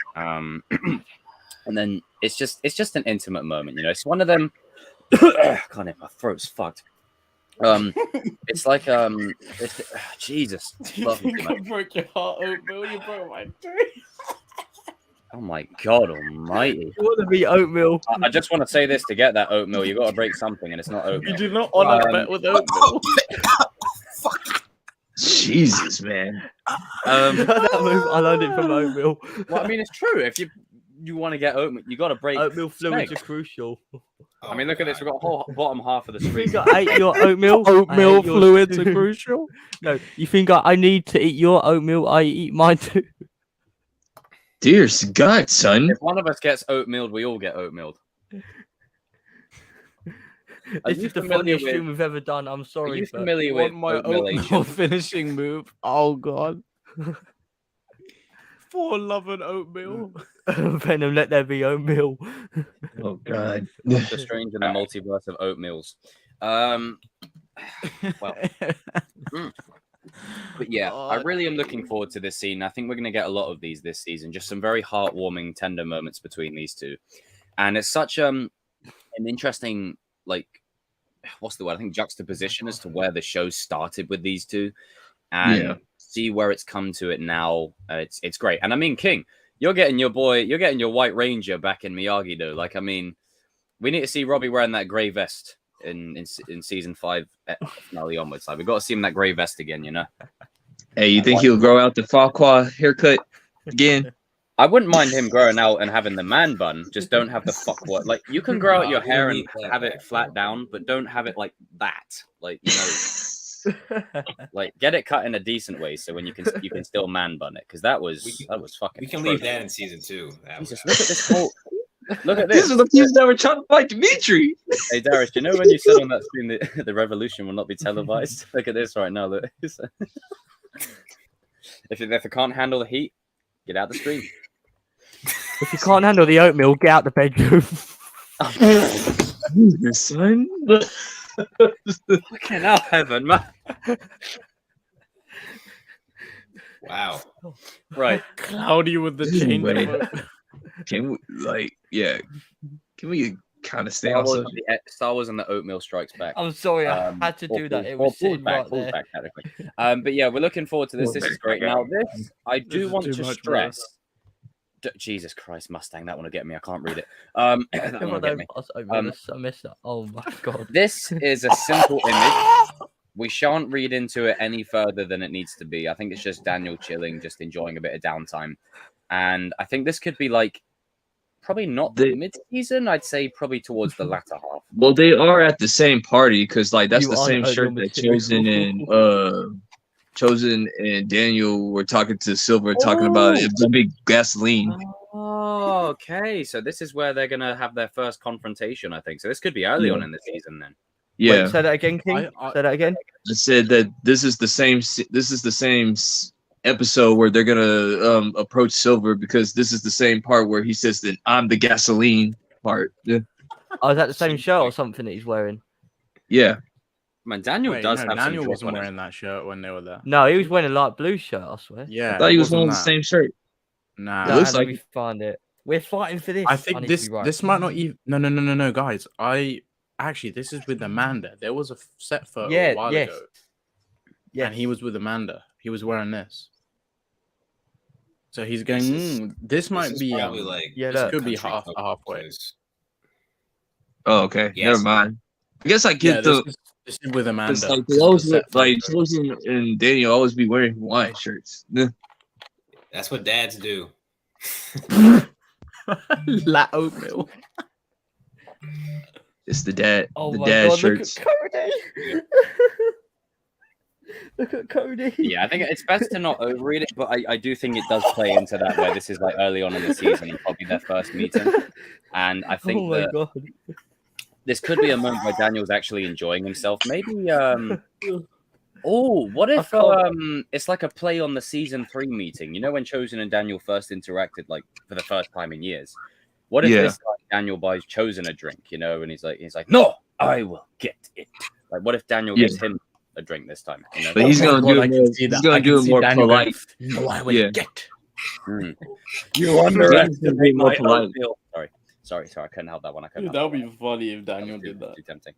And then it's just an intimate moment, you know. It's one of them. Can't hit my throat's fucked. It's like it's Jesus. You Love me think too I much. broke your heart, oatmeal? You broke my dream. Oh my God Almighty! You want to be oatmeal? I just want to say this: to get that oatmeal, you got to break something, and it's not You oatmeal. do not honor bet with oatmeal. Jesus, man. That move, I learned it from oatmeal. Well, I mean, it's true. If you want to get oatmeal, you got to break. Oatmeal fluids are snakes. crucial. I mean, look at this. We've got a whole bottom half of the You screen. think I ate your oatmeal? Oatmeal I ate yours fluids too. are crucial. No, you think I need to eat your oatmeal? I eat mine too. Dear God, son. If one of us gets oatmealed, we all get oatmealed. Are This you is the familiar funniest with- stream we've ever done. I'm Are sorry. you but- familiar You with want my oatmealation? oatmeal finishing move? Oh god. For love and oatmeal. Venom, let there be oatmeal. Oh God. Doctor Strange in the multiverse of oatmeals. Well, but yeah, I really am looking forward to this scene. I think we're going to get a lot of these this season. Just some very heartwarming, tender moments between these two, and it's such an interesting like what's the word? I think juxtaposition as to where the show started with these two, and see where it's come to it now. It's great. And I mean, King, you're getting your White Ranger back in Miyagi though. Like, I mean, we need to see Robbie wearing that gray vest in season 5 finale onwards. Like, we've got to see him in that gray vest again, you know. Hey, you think he'll grow out the Farquaad haircut again? I wouldn't mind him growing out and having the man bun. Just don't have the fuck what. Like, you can grow out your hair and have it flat down, but don't have it like that. Like, you know, like get it cut in a decent way so when you can still man bun it, because that was fucking. We can leave that in season 2. Jesus, look at this whole. Look at this. These are the people that were trying to fight Dimitri. Hey Darius, do you know when you said on that screen that the revolution will not be televised? Look at this right now. Look. If it can't handle the heat, get out the screen. If you can't handle the oatmeal, get out the bedroom. Son. Fucking hell, heaven, man. Wow. Right. Cloudy with the chain. Can we, can we kind of stay Star on Wars, subject? Star Wars and the oatmeal strikes back. I'm sorry, I had to do that. It was sitting right there. Back, technically. But yeah, we're looking forward to this. This is great. Now, this I do want to stress. Jesus Christ, Mustang, that one will get me. I can't read it. That one will get me. I missed that. Oh my god. This is a simple image. We shan't read into it any further than it needs to be. I think it's just Daniel chilling, just enjoying a bit of downtime. And I think this could be like probably not the mid-season. I'd say probably towards the latter half. Well, they are at the same party because like that's the same shirt that Chosen and Daniel were talking to Silver, talking about the big gasoline. Oh, okay. So this is where they're gonna have their first confrontation, I think. So this could be early on in the season then. Yeah. Wait, say that again, King. Say that again. I said that this is the same. This is the same episode where they're gonna approach Silver because this is the same part where he says that I'm the gasoline part. Yeah. Oh, is that the same shirt or something that he's wearing? Yeah. Man, Daniel does have Daniel some wasn't wearing that shirt when they were there. No, he was wearing a light blue shirt, I swear. Yeah. I thought he was wearing the same shirt. Nah. It looks like we find it. We're fighting for this. I think this might not even no, guys. Actually this is with Amanda. There was a set photo a while ago. Yeah. And he was with Amanda. He was wearing this. So he's going, this might be probably like this could be halfway. Oh, okay. Yes. Never mind. I guess I get this is with Amanda. Like they always like Chosen and Daniel always be wearing Hawaiian shirts. Yeah. That's what dads do. La oatmeal. It's the dad. Oh the my dad god! shirts. Look at Cody. Look at Cody. Yeah, I think it's best to not overread it, but I do think it does play into that where this is like early on in the season and probably their first meeting. And I think this could be a moment where Daniel's actually enjoying himself. Maybe what if it's like a play on the season 3 meeting? You know when Chosen and Daniel first interacted like for the first time in years? What if this like, Daniel buys Chosen a drink, you know, and he's like, no, I will get it. Like, what if Daniel gives him a drink this time? You know? But he's gonna do it more. He's gonna do it more polite. No, I will get. You underestimate my oatmeal. Sorry, I couldn't help that one. That would be funny if Daniel did that. Too tempting.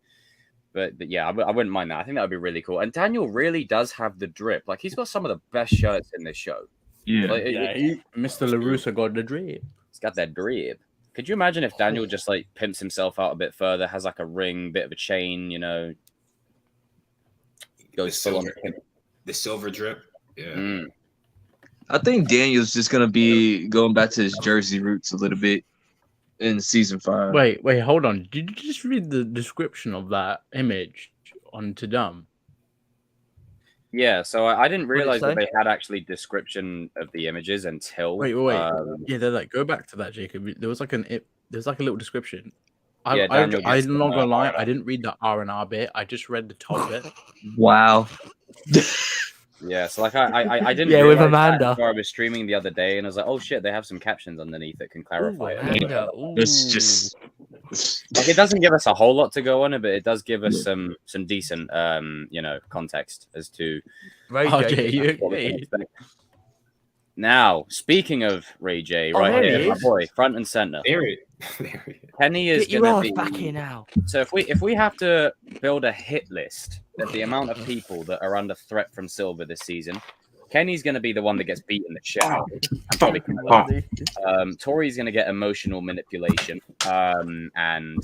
But yeah, I wouldn't mind that. I think that would be really cool. And Daniel really does have the drip. Like he's got some of the best shirts in this show. Yeah, like, Mr. LaRusso got the drip. He's got that drip. Could you imagine if Daniel just like pimps himself out a bit further, has like a ring, bit of a chain, you know, goes full on the silver drip? Yeah. I think Daniel's just gonna be going back to his Jersey roots a little bit in season 5. Wait, hold on. Did you just read the description of that image on Tadam? Yeah, so I didn't realize that they had actually description of the images until. Wait. Yeah, they're like, go back to that, Jacob. There was like a little description. I'm not gonna lie, I didn't read the R&R bit. I just read the top bit. Wow. Yeah, so like I didn't. Yeah, with Amanda. I was streaming the other day, and I was like, "Oh shit, they have some captions underneath that can clarify it." It's just like it doesn't give us a whole lot to go on it, but it does give us some decent context as to. Okay, Now, speaking of Ray J, Oh, right there here, he my is. boy, front and center. There he is. Kenny is Get your going ass to be back here now. So if we have to build a hit list of the amount of people that are under threat from Silver this season, Kenny's going to be the one that gets beaten the shit out. And probably Tori's going to get emotional manipulation, and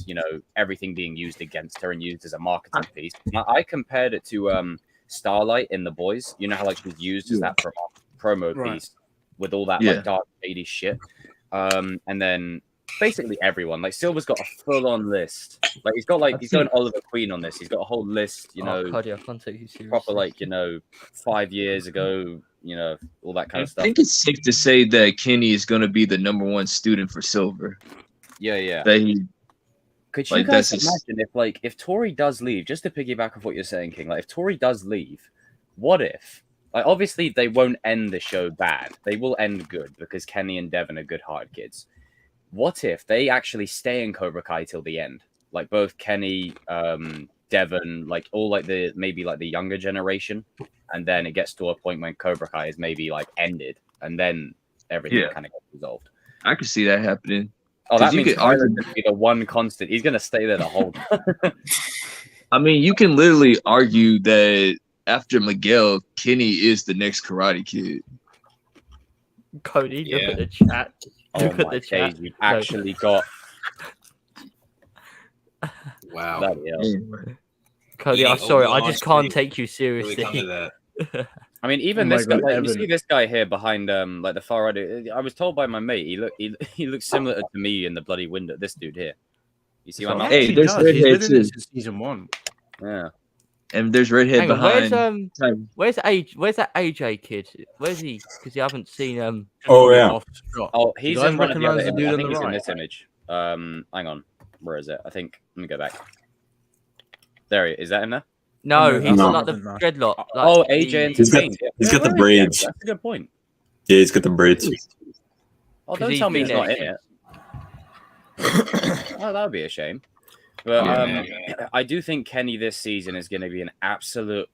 everything being used against her and used as a marketing piece. I compared it to Starlight in The Boys. You know how like she's used as that promo piece with all that like dark shady shit, and then basically everyone. Like Silver's got a full-on list. Like he's got an Oliver Queen on this. He's got a whole list. Cuddy, I can't take you seriously. Proper 5 years ago. All that kind of stuff. I think it's safe to say that Kenny is going to be the #1 student for Silver. Yeah. That could you guys imagine if Tori does leave? Just to piggyback off what you're saying, King. Like if Tori does leave, what if? Like obviously they won't end the show bad. They will end good because Kenny and Devin are good-hearted kids. What if they actually stay in Cobra Kai till the end? Like both Kenny, Devon, like all like the younger generation, and then it gets to a point when Cobra Kai is maybe like ended, and then everything kind of gets resolved. I could see that happening. Oh, that means Tyler's going to be the one constant. He's going to stay there the whole time. I mean, you can literally argue that after Miguel, Kenny is the next Karate Kid. Cody, look at the chat. Look at the chat. You've actually got. Wow. Cody, I'm sorry. I just can't take you seriously. I mean, even this guy. Like, you see this guy here behind, like the far right. I was told by my mate, he looks similar to me in the bloody window. This dude here. You see my mate? Hey, there's redhead since season 1. Yeah. And there's redhead behind. Where's that AJ kid? Where's he? Because you haven't seen Oh yeah. Oh, he's in one of the other images. I think he's in this image. Hang on. Where is it? I think. Let me go back. There he is. Is that him there? No, he's got like the dreadlock. Like oh, AJ Entertainment. He's got the braids. That's a good point. Yeah, he's got the braids. Oh, don't tell me he's not in it. Oh, that would be a shame. But I do think Kenny this season is going to be an absolute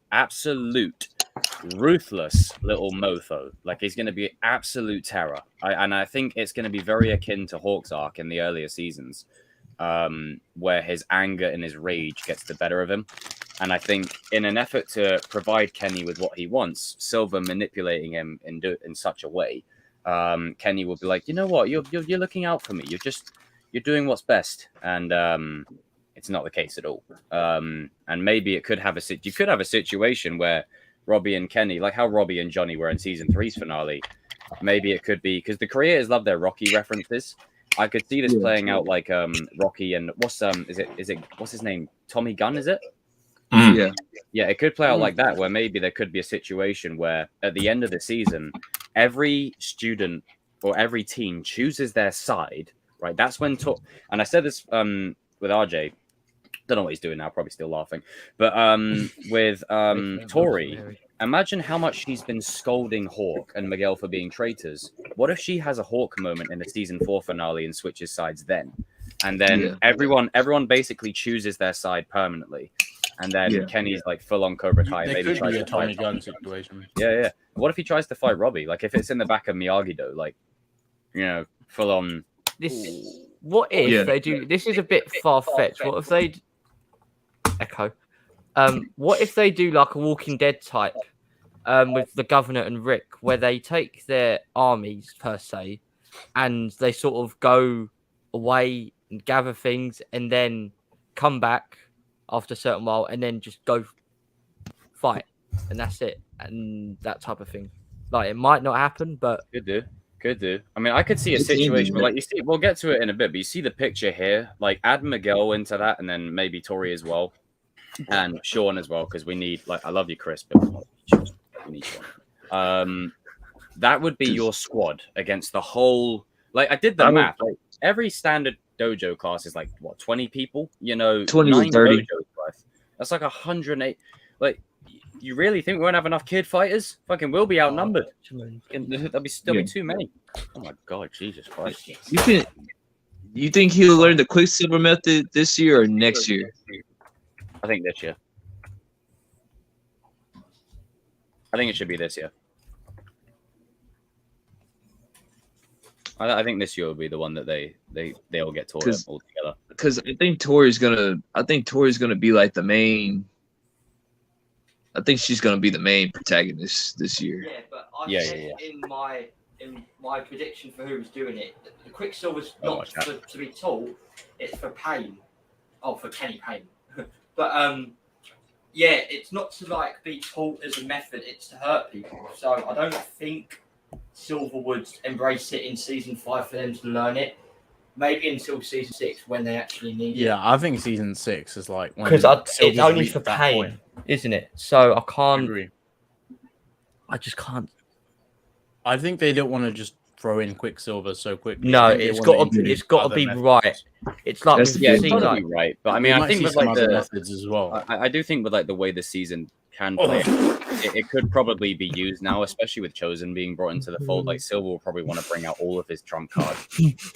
ruthless little mofo. Like he's going to be absolute terror. And I think it's going to be very akin to Hawk's arc in the earlier seasons, where his anger and his rage gets the better of him. And I think in an effort to provide Kenny with what he wants, Silver manipulating him in such a way, Kenny will be like, you know what, you're looking out for me. You're doing what's best. And it's not the case at all. And maybe it could have you could have a situation where Robbie and Kenny, like how Robbie and Johnny were in season 3's finale, maybe it could be because the creators love their Rocky references. I could see this playing out like Rocky and what's his name? Tommy Gunn, is it? Yeah, it could play out like that, where maybe there could be a situation where at the end of the season, every student or every team chooses their side, right? That's when and I said this with RJ, don't know what he's doing now, probably still laughing, but with Tori, imagine how much she's been scolding Hawk and Miguel for being traitors. What if she has a Hawk moment in the season 4 finale and switches sides then? And then everyone basically chooses their side permanently. And then Kenny's like full on Cobra Kai. There maybe could be tries a to Tommy fight Gunn situation. Yeah. What if he tries to fight Robbie? Like if it's in the back of Miyagi-Do, like full on. What if they do? This is a bit far fetched. What if they echo? What if they do like a Walking Dead type with the Governor and Rick, where they take their armies per se, and they sort of go away and gather things, and then come back after a certain while, and then just go fight, and that's it, and that type of thing. Like it might not happen, but could do. I mean, I could see a situation where, like, you see, we'll get to it in a bit, but you see the picture here, like add Miguel into that, and then maybe Tori as well, and Sean as well, because we need, like, I love you, Chris, but we need Sean. That would be your squad against the whole. Like, I did the math. Like, every standard dojo class is like what 20 people, 20 to 30. That's like 108. Like, you really think we won't have enough kid fighters? Fucking we'll be outnumbered. There'll be too many. Oh my god, Jesus Christ. You think he'll learn the Quicksilver method this year or next year? I think this year. I think it should be this year. I think this year will be the one that they all get taught up all together. Because I think Tori's gonna be like the main. I think she's gonna be the main protagonist this year. Yeah, but I said in my prediction for who's doing it, the Quicksilver's not to be taught; it's for Payne. Oh, for Kenny Payne. But yeah, it's not to like be taught as a method; it's to hurt people. So I don't think Silver would embrace it in season 5 for them to learn it. Maybe until season 6 when they actually need it. Yeah, I think season 6 is like because it's only for Payne, isn't it? So I can't. Agree. I just can't. I think they don't want to just throw in Quicksilver so quickly. No, it's got to be right. It's like it's got to be right. But I mean, I think with like the methods as well. I do think with like the way the season can play, it could probably be used now, especially with Chosen being brought into the fold. Like Silver will probably want to bring out all of his trump cards.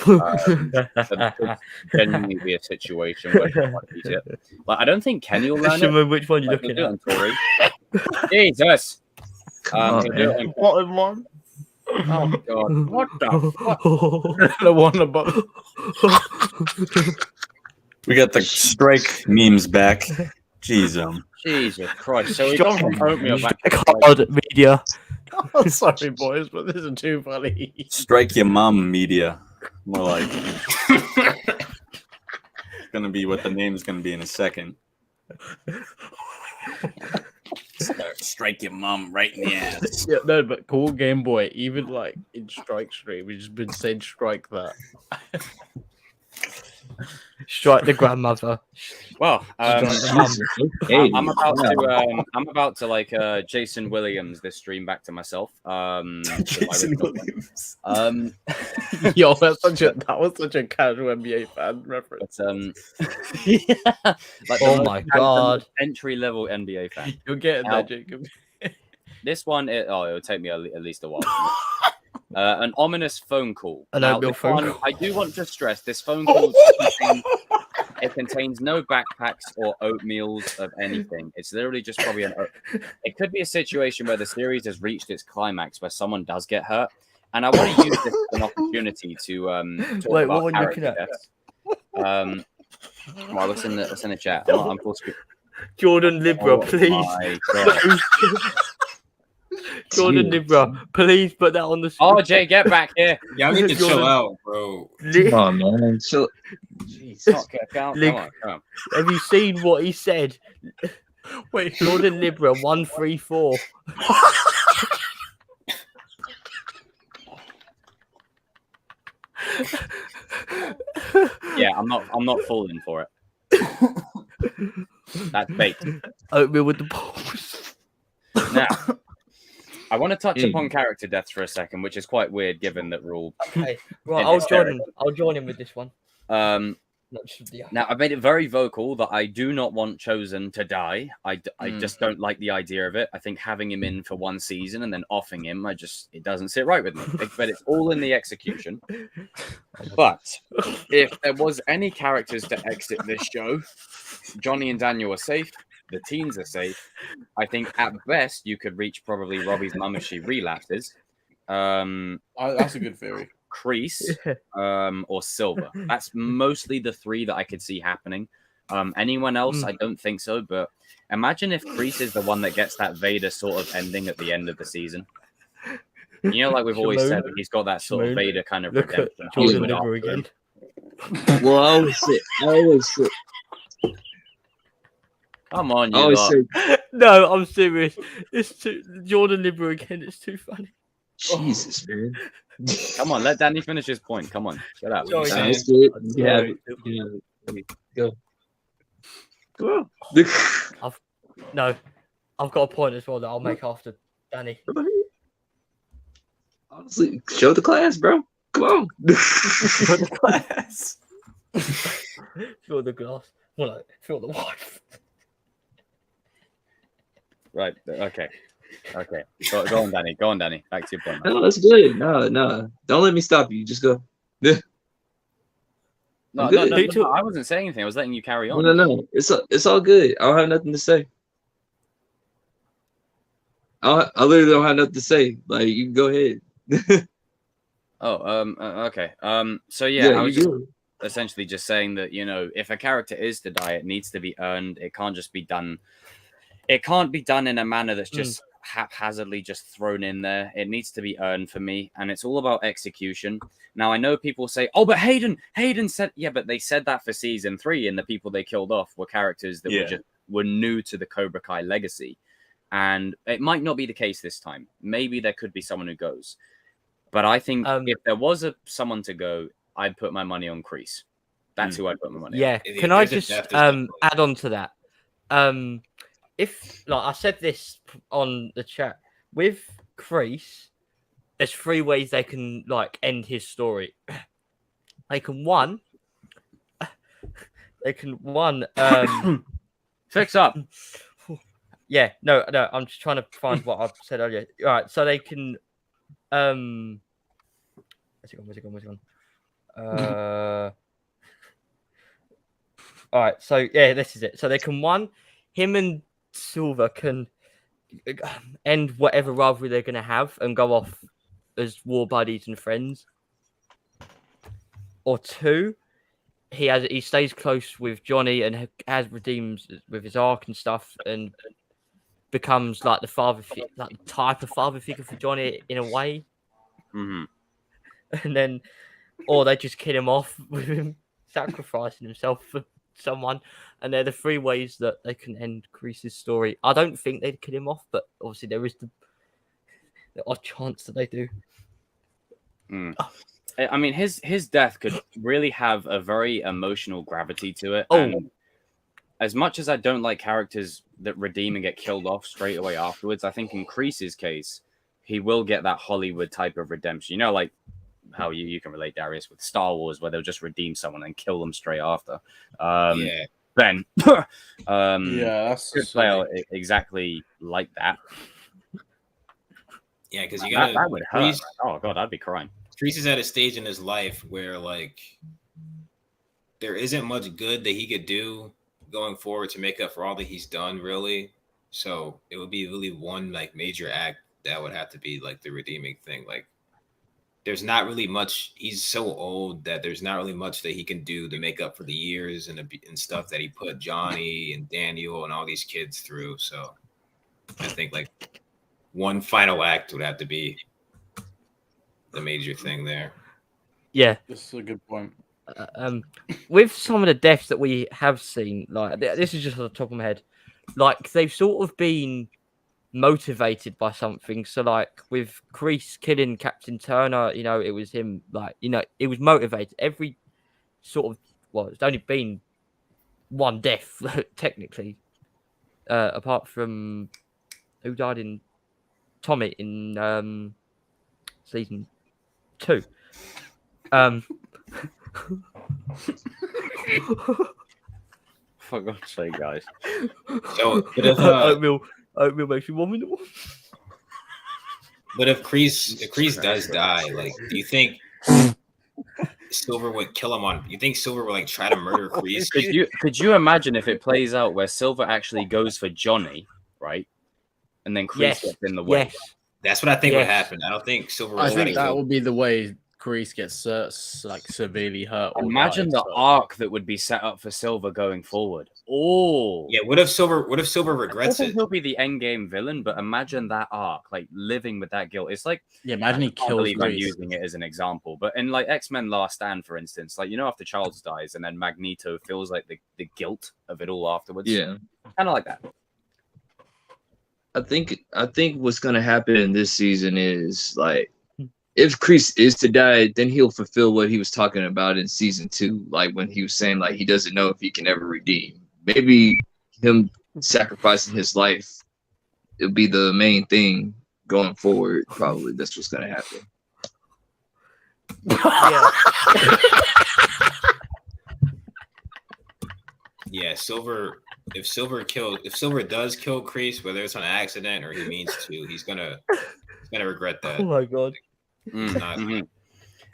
That could genuinely be a situation where he might use it. Like I don't think Kenny will learn it. Which one you looking at? Jesus. Bottom one. Oh God! What the fuck? The one above. We got the strike memes back. Jesus Christ! So we gone from oatmeal back to card media. Oh, sorry, boys, but this is too funny. Strike your mom media. More like it's gonna be what the name's gonna be in a second. Strike your mom right in the ass. Yeah, no, but cool Game Boy. Even like in Strike Stream, we just been saying strike that. Strike the grandmother. Well, I'm about to like Jason Williams this stream back to myself. Jason Williams. Yo, that was such a casual NBA fan reference. But, like oh my God, entry level NBA fan. You'll get it there, Jacob. This one, it'll take me at least a while. An ominous phone call. I do want to stress this phone call. It contains no backpacks or oatmeals of anything. It's literally just probably it could be a situation where the series has reached its climax where someone does get hurt, and I want to use this as an opportunity to talk wait, about what were you looking at? Well, what's in the chat? I'm full screen. Jordan Libra, please. Jordan Libra, please put that on the screen. Oh, Jay, get back here. Y'all need to chill out, bro. Come on, man. Chill. Come on. Have you seen what he said? Wait, Jordan Libra 134. Yeah, I'm not falling for it. That's bait. Oatmeal with the balls. Now, I want to touch upon character deaths for a second, which is quite weird given that we're all. Okay, right. I'll join in with this one. Now, I've made it very vocal that I do not want Chosen to die. I just don't like the idea of it. I think having him in for one season and then offing him, it doesn't sit right with me. But it's all in the execution. But if there was any characters to exit this show, Johnny and Daniel are safe. The teens are safe. I think at best you could reach probably Robbie's mum if she relapses. That's a good theory. Crease or Silver. That's mostly the three that I could see happening. Anyone else, I don't think so. But imagine if Crease is the one that gets that Vader sort of ending at the end of the season. You know, like we've always said, he's got that sort of Vader kind of redemption. Again. Well, I always say. Come on, you No, I'm serious. It's too Jordan Libra again. It's too funny. Jesus, man. Come on, let Danny finish his point. Come on, shut up. Sounds good. Yeah. Go. I've got a point as well that I'll make after Danny. Honestly, show the class, bro. Come on. Show the class. Fill the glass. Well, like, fill the wife. Right. Okay. Go on, Danny. Go on, Danny. Back to your point. No, that's good. No. Don't let me stop you. Just go. No, I wasn't saying anything. I was letting you carry on. No. It's all good. I don't have nothing to say. I literally don't have nothing to say. Like, you can go ahead. Okay. So yeah, I was you essentially just saying that, you know, if a character is to die, it needs to be earned. It can't just be done. It can't be done in a manner that's just haphazardly just thrown in there. It needs to be earned for me, and it's all about execution. Now, I know people say, "Oh, but Hayden said," yeah, but they said that for season 3, and the people they killed off were characters that were new to the Cobra Kai legacy, and it might not be the case this time. Maybe there could be someone who goes, but I think if there was someone to go, I'd put my money on Kreese. That's who I'd put my money on. Yeah, can I just add on to that? If, like I said this on the chat, with Kreese, there's 3 ways they can like end his story. They can fix up. Yeah, no, I'm just trying to find what I said earlier. All right, so they can where's it gone? All right, so yeah, this is it. So they can him and Silver can end whatever rivalry they're going to have and go off as war buddies and friends. Or 2, he stays close with Johnny and has redeems with his arc and stuff and becomes like the type of father figure for Johnny in a way. Mm-hmm. And then, or they just kill him off with him sacrificing himself for someone. And they're the 3 ways that they can end Kreese's story. I don't think they'd kill him off, but obviously there is the odd chance that they do. I mean, his death could really have a very emotional gravity to it. And as much as I don't like characters that redeem and get killed off straight away afterwards, I think in Kreese's case, he will get that Hollywood type of redemption. You know, like how you can relate, Darius, with Star Wars, where they'll just redeem someone and kill them straight after. Then, that's could play out exactly like that. Yeah, because you got that would hurt. Oh god, I'd be crying. Kreese is at a stage in his life where like there isn't much good that he could do going forward to make up for all that he's done, really. So it would be really one like major act that would have to be like the redeeming thing. Like there's not really much. He's so old that there's not really much that he can do to make up for the years and stuff that he put Johnny and Daniel and all these kids through. So I think like one final act would have to be the major thing there. Yeah, this is a good point. With some of the deaths that we have seen, like this is just on the top of my head, like they've sort of been motivated by something. So like with Kreese killing Captain Turner, you know, it was him, like, you know, it was motivated. Every sort of, well, it's only been one death technically, apart from who died in Tommy in season 2. For God's sake, guys. So, oatmeal makes me 1 minute. But if Kreese does die, like, do you think Silver would kill him on? You think Silver would like try to murder Kreese? Could you imagine if it plays out where Silver actually goes for Johnny, right, and then Kreese gets in the way? Yes. That's what I think would happen. I don't think Silver. I think that would be the way Kreese gets like severely hurt. Imagine the arc that would be set up for Silver going forward. Oh, yeah. What if Silver regrets it? He'll be the end game villain, but imagine that arc, like living with that guilt. It's like, imagine he kills Kreese. I'm using it as an example, but in like X-Men Last Stand, for instance, like, you know, after Charles dies and then Magneto feels like the guilt of it all afterwards. Yeah, kind of like that. I think what's gonna happen in this season is like, if Kreese is to die, then he'll fulfill what he was talking about in season 2, like when he was saying like he doesn't know if he can ever redeem. Maybe him sacrificing his life, it'll be the main thing going forward. Probably that's what's gonna happen. Yeah, Silver. If Silver does kill Kreese, whether it's on accident or he means to, he's gonna regret that. Oh my god. Mm-hmm.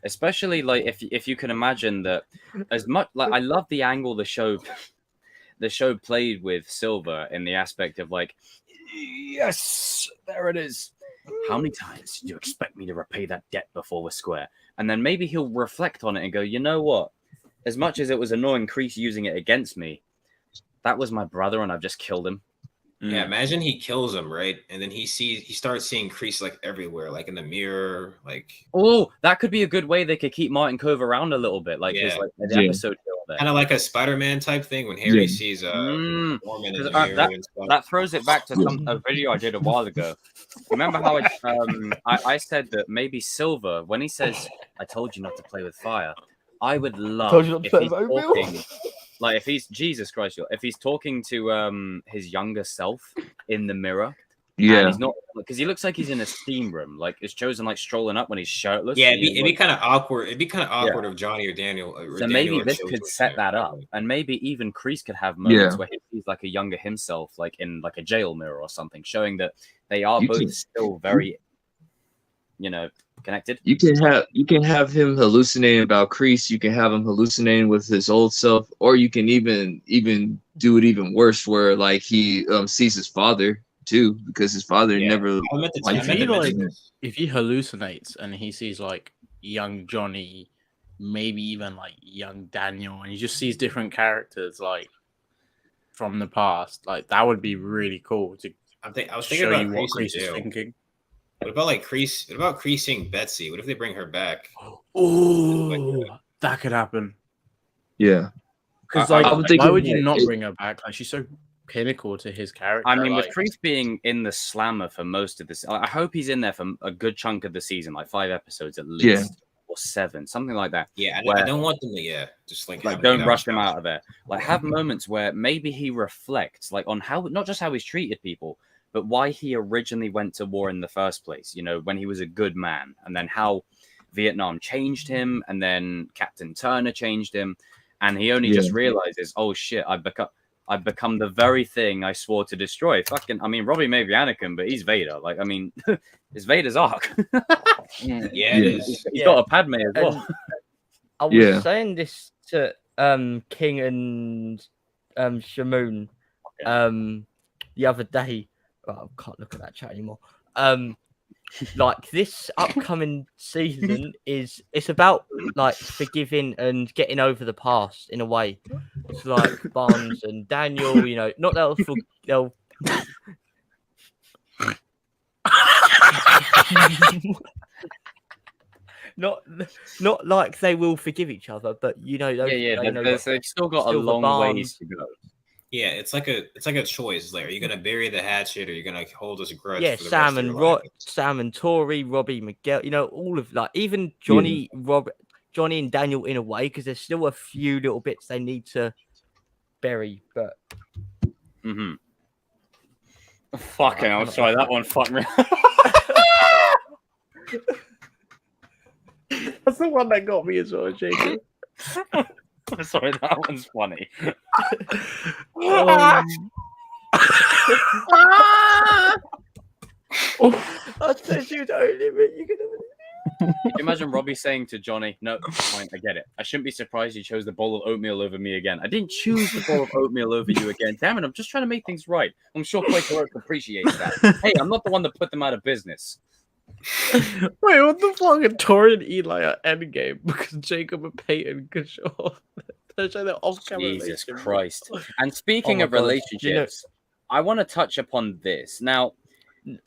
Especially like if you can imagine that, as much like I love the angle the show played with Silver in the aspect of like, yes, there it is. how many times do you expect me to repay that debt before we're square? And then maybe he'll reflect on it and go, you know what? As much as it was annoying Kreese using it against me, that was my brother and I've just killed him. Yeah, imagine he kills him, right? And then he starts seeing Kreese like everywhere, like in the mirror, like. Oh, that could be a good way they could keep Martin Cove around a little bit, like his the episode there. Kind of like a Spider-Man type thing when Harry sees Norman in the mirror and stuff. That throws it back to a video I did a while ago. Remember how I said that maybe Silver, when he says, "I told you not to play with fire," I would love if he's talking. Like if he's Jesus Christ, if he's talking to his younger self in the mirror, and he's not because he looks like he's in a steam room, like it's chosen like strolling up when he's shirtless. Yeah, it'd be kind of awkward. It'd be kind of awkward if Johnny or Daniel. So maybe this could set that up, and maybe even Kreese could have moments where he's like a younger himself, like in like a jail mirror or something, showing that they are both still very, connected. You can have him hallucinating about Kreese. You can have him hallucinating with his old self, or you can even do it even worse, where like he sees his father too, because his father never. If he hallucinates and he sees like young Johnny, maybe even like young Daniel, and he just sees different characters like from the past, like that would be really cool to. I was thinking about Kreese is thinking. What about like Kreese? What about Kreese seeing Betsy? What if they bring her back? Oh, that could happen. Yeah, because like, why would you not bring her back? Like she's so pinnacle to his character. I mean, with Kreese being in the slammer for most of this, I hope he's in there for a good chunk of the season, like 5 episodes at least, or 7, something like that. Yeah, I don't want them to. Just like don't rush him out of there. Like have moments where maybe he reflects, like on how not just how he's treated people, but why he originally went to war in the first place, when he was a good man, and then how Vietnam changed him, and then Captain Turner changed him, and he only just realizes, oh shit, I've become the very thing I swore to destroy. Robbie may be Anakin, but he's Vader. Like, I mean, it's Vader's arc. It is. He's got a Padme as well. I was saying this to King and Shamoon the other day. I can't look at that chat anymore. Like this upcoming season it's about like forgiving and getting over the past in a way. It's like Barnes and Daniel, not they'll not like they will forgive each other, but they've still got a long ways to go. Yeah, it's like a choice. Like, are you gonna bury the hatchet, or are you gonna hold this grudge? Yeah, for the rest of your life? Sam and Tori, Robbie, Miguel. All of like even Johnny, Johnny and Daniel in a way, because there's still a few little bits they need to bury. But fucking, I'll try that one. Fuck me. That's the one that got me as well, Jacob. Sorry, that one's funny. I said you don't limit. You can imagine Robbie saying to Johnny, "No, fine, I get it. I shouldn't be surprised you chose the bowl of oatmeal over me again. I didn't choose the bowl of oatmeal over you again. Damn it, I'm just trying to make things right. I'm sure Quaker Oats appreciates that. Hey, I'm not the one that put them out of business." Wait, what the fuck? And Tori and Eli are endgame because Jacob and Peyton could show off. Jesus Christ. And speaking of relationships, I want to touch upon this. Now,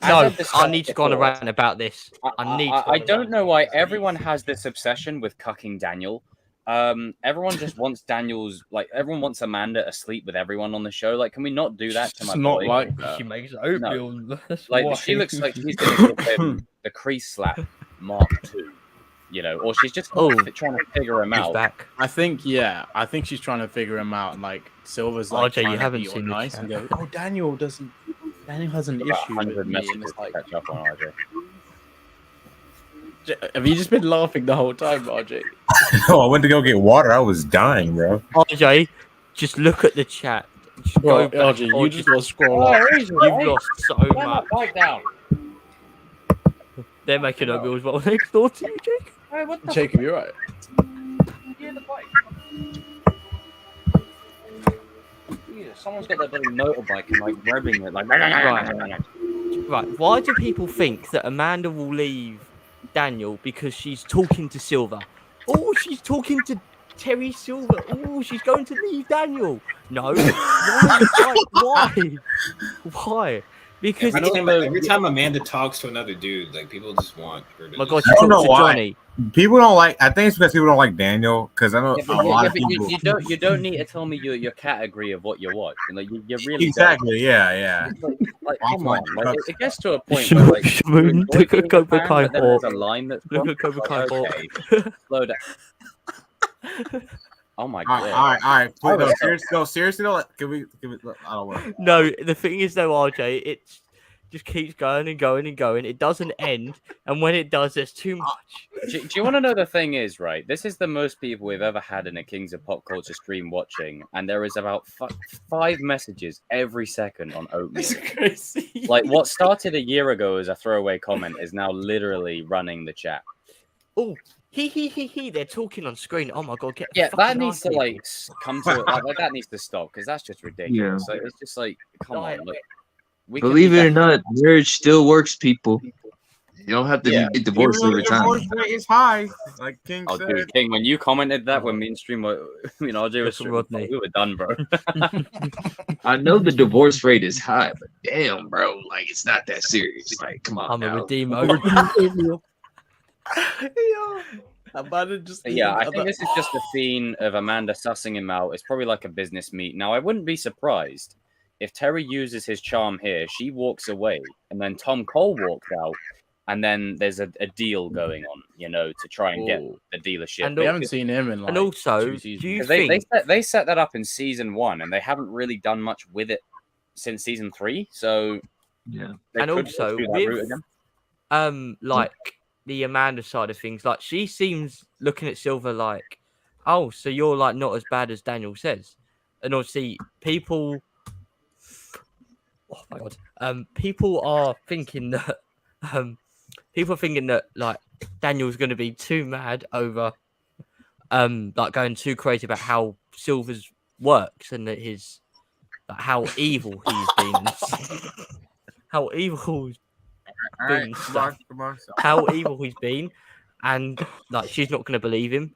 I need to go on a rant about this. I don't know why everyone has this obsession with cucking Daniel. Everyone just wants everyone wants Amanda asleep with everyone on the show. Like, can we not do that to my boy? Like that. She makes oatmeal. No. Like, she looks like she's going to give him the Kreese slap Mark II, or she's just trying to figure him out. Back. I think she's trying to figure him out, and like Silver's like, RJ, you haven't seen nice and go, oh, Daniel has an issue with me, and it's like, catch up on RJ. Have you just been laughing the whole time, RJ? No, I went to go get water. I was dying, bro. RJ, just look at the chat. Bro, RJ, you just got to scroll up. You've lost so much. Bike down. They're making a bill as well next door to you, Jake. Hey, what the Jacob, you're right. The bike. Jesus, someone's got their bloody motorbike and like revving it like. Right, why do people think that Amanda will leave Daniel because she's talking to Silver? Oh, she's talking to Terry Silver. Oh, she's going to leave Daniel. No, why? Because every time Amanda talks to another dude, like people just want her to. My God, I she don't know talks to why. Johnny. People don't like. I think it's because people don't like Daniel. Because I know a lot of people. You don't need to tell me your category of what you watch. You know, you really Exactly. Yeah. Like, come on, like, Fuck. it gets to a point where like you enjoy Look being at a Cobra fan, Kai but then there's a Hawk. line that's Look crossed. at Cobra Kai Hawk. Okay, slow down. Oh my god! All right. Please, seriously, though, can we? I don't want. No, the thing is though, RJ, it just keeps going and going and going. It doesn't end, and when it does, there's too much. Do you want to know the thing is, right? This is the most people we've ever had in a Kings of Pop Culture stream watching, and there is about 5 messages every second on Oatmeal. It's crazy. Like what started a year ago as a throwaway comment is now literally running the chat. Oh, he. They're talking on screen. Oh my God, Yeah, that fucking needs to arse like come to like, that needs to stop because that's just ridiculous. Yeah. Like, it's just like, come on, look. Believe it or not, marriage still works, people. You don't have to get divorced every time. Divorce rate is high, like King said. Dude, King, when you commented that when mainstream, RJ was Rodney. we were done, bro. I know the divorce rate is high, but damn, bro, like it's not that serious. Like, come on, I'm a now. redeemer. Yeah, I think this is just a scene of Amanda sussing him out. It's probably like a business meet. Now, I wouldn't be surprised if Terry uses his charm here. She walks away, and then Tom Cole walks out, and then there's a deal going on, to try and get the dealership. And we haven't seen him in like. And also, 2 seasons. do you They set that up in season 1, and they haven't really done much with it since season 3. So yeah, and also with like the Amanda side of things, like she seems looking at Silver like, oh, so you're like not as bad as Daniel says, and obviously people. Oh my God! People are thinking that like Daniel's going to be too mad over like going too crazy about how Silver's works and that his like, how evil he's been, how evil he's been, how evil he's been, and like she's not going to believe him,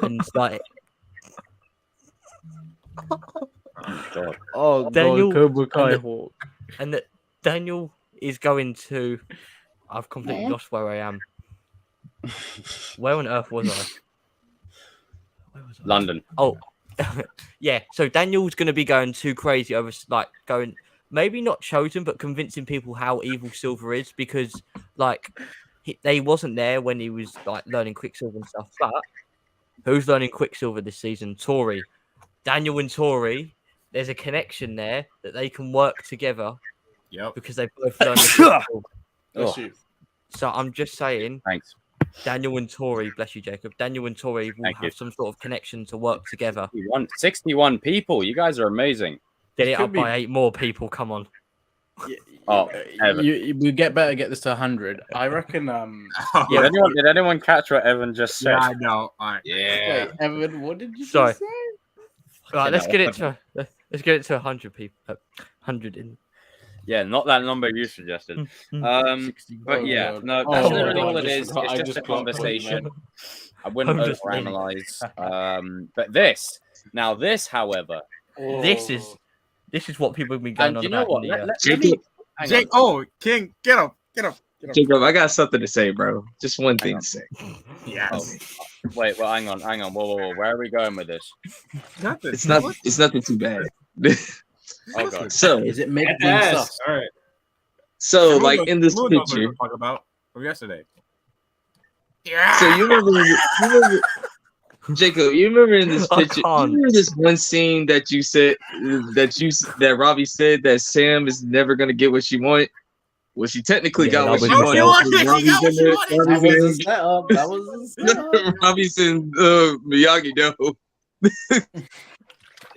and like. Oh, Daniel, Cobra Kai Hawk. And that Daniel is going to. I've completely lost where I am. Where on earth was I? London. Oh, yeah. So Daniel's going to be going too crazy over, like, going maybe not chosen, but convincing people how evil Silver is because, like, they wasn't there when he was like learning Quicksilver and stuff. But who's learning Quicksilver this season? Tori. Daniel and Tori. There's a connection there that they can work together. Yep. Because they both learn the Bless you. So I'm just saying. Thanks. Daniel and Tori, bless you, Jacob. Daniel and Tori will have some sort of connection to work together. 61 people. You guys are amazing. Get it up by 8 more people. Come on. We get this to 100. I reckon. Did anyone catch what Evan just said? Yeah, I know. All right. Wait, Evan, what did you Sorry. just say? Right, let's get it to 100 people. 100 in. Yeah, not that number you suggested. But yeah, no, that's literally all it is. It's just a conversation. I wouldn't overanalyze. But this, however, this is what people have been going on. You know about what? King, get up. Jacob, I got something to say, bro. Just one thing to say. Yes. Wait, well, hang on. Whoa. Where are we going with this? It's nothing too bad. Oh god. So is it mid sus? All right. So like in this picture, talk about from yesterday. Yeah. So you remember Jacob, you remember in this picture, you remember this one scene that you said that Robbie said that Sam is never gonna get what she wanted? Well, she technically got what she wanted. That was a setup. Robbie's in Miyagi Do.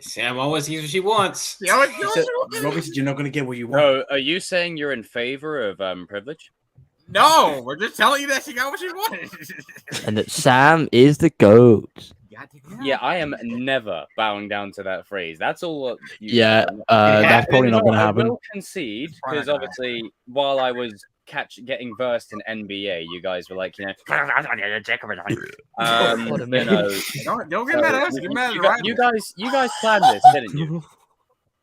Sam always gets what she wants. Robbie said you're not gonna get what you want. No, are you saying you're in favor of privilege? No, we're just telling you that she got what she wanted. And that Sam is the GOAT. gotta take me out. Yeah, I am never bowing down to that phrase. That's all. That's probably not going to I happen. will concede because obviously, while I was getting versed in NBA, you guys were like, you know, don't get mad at us. Get mad at the writers. You guys planned this, didn't you?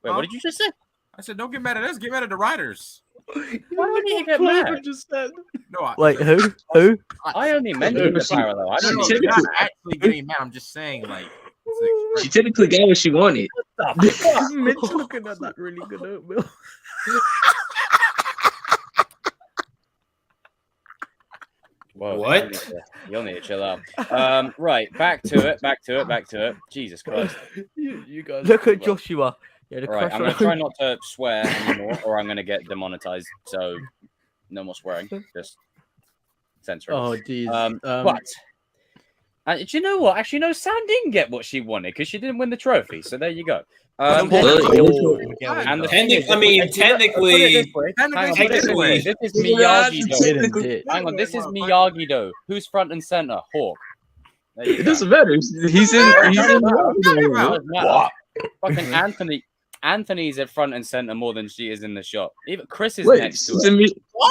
Wait, what did you just say? I said, don't get mad at us. Get mad at the writers. Why would you get mad? Just said. No, Wait, who? Who? I only mentioned the parallel. I don't you're not actually getting mad. I'm just saying, like, she technically got what she wanted. Mitch looking at that really good oatmeal. Whoa, What? You'll need to chill out. Right, back to it. Jesus Christ. You guys Look at Joshua. Yeah, the Right, I'm crusher. going to try not to swear anymore, or I'm going to get demonetized. So, no more swearing. Just censor it. Oh, geez. But, do you know what? Actually, no, Sam didn't get what she wanted because she didn't win the trophy. So, there you go. Technically, this is Miyagi-Do. Hang on, this is Miyagi-Do. Who's front and center? Hawk. It doesn't matter. He's in. Fucking Anthony's at front and center more than she is in the shot. Even Chris is Wait, next to she's her. in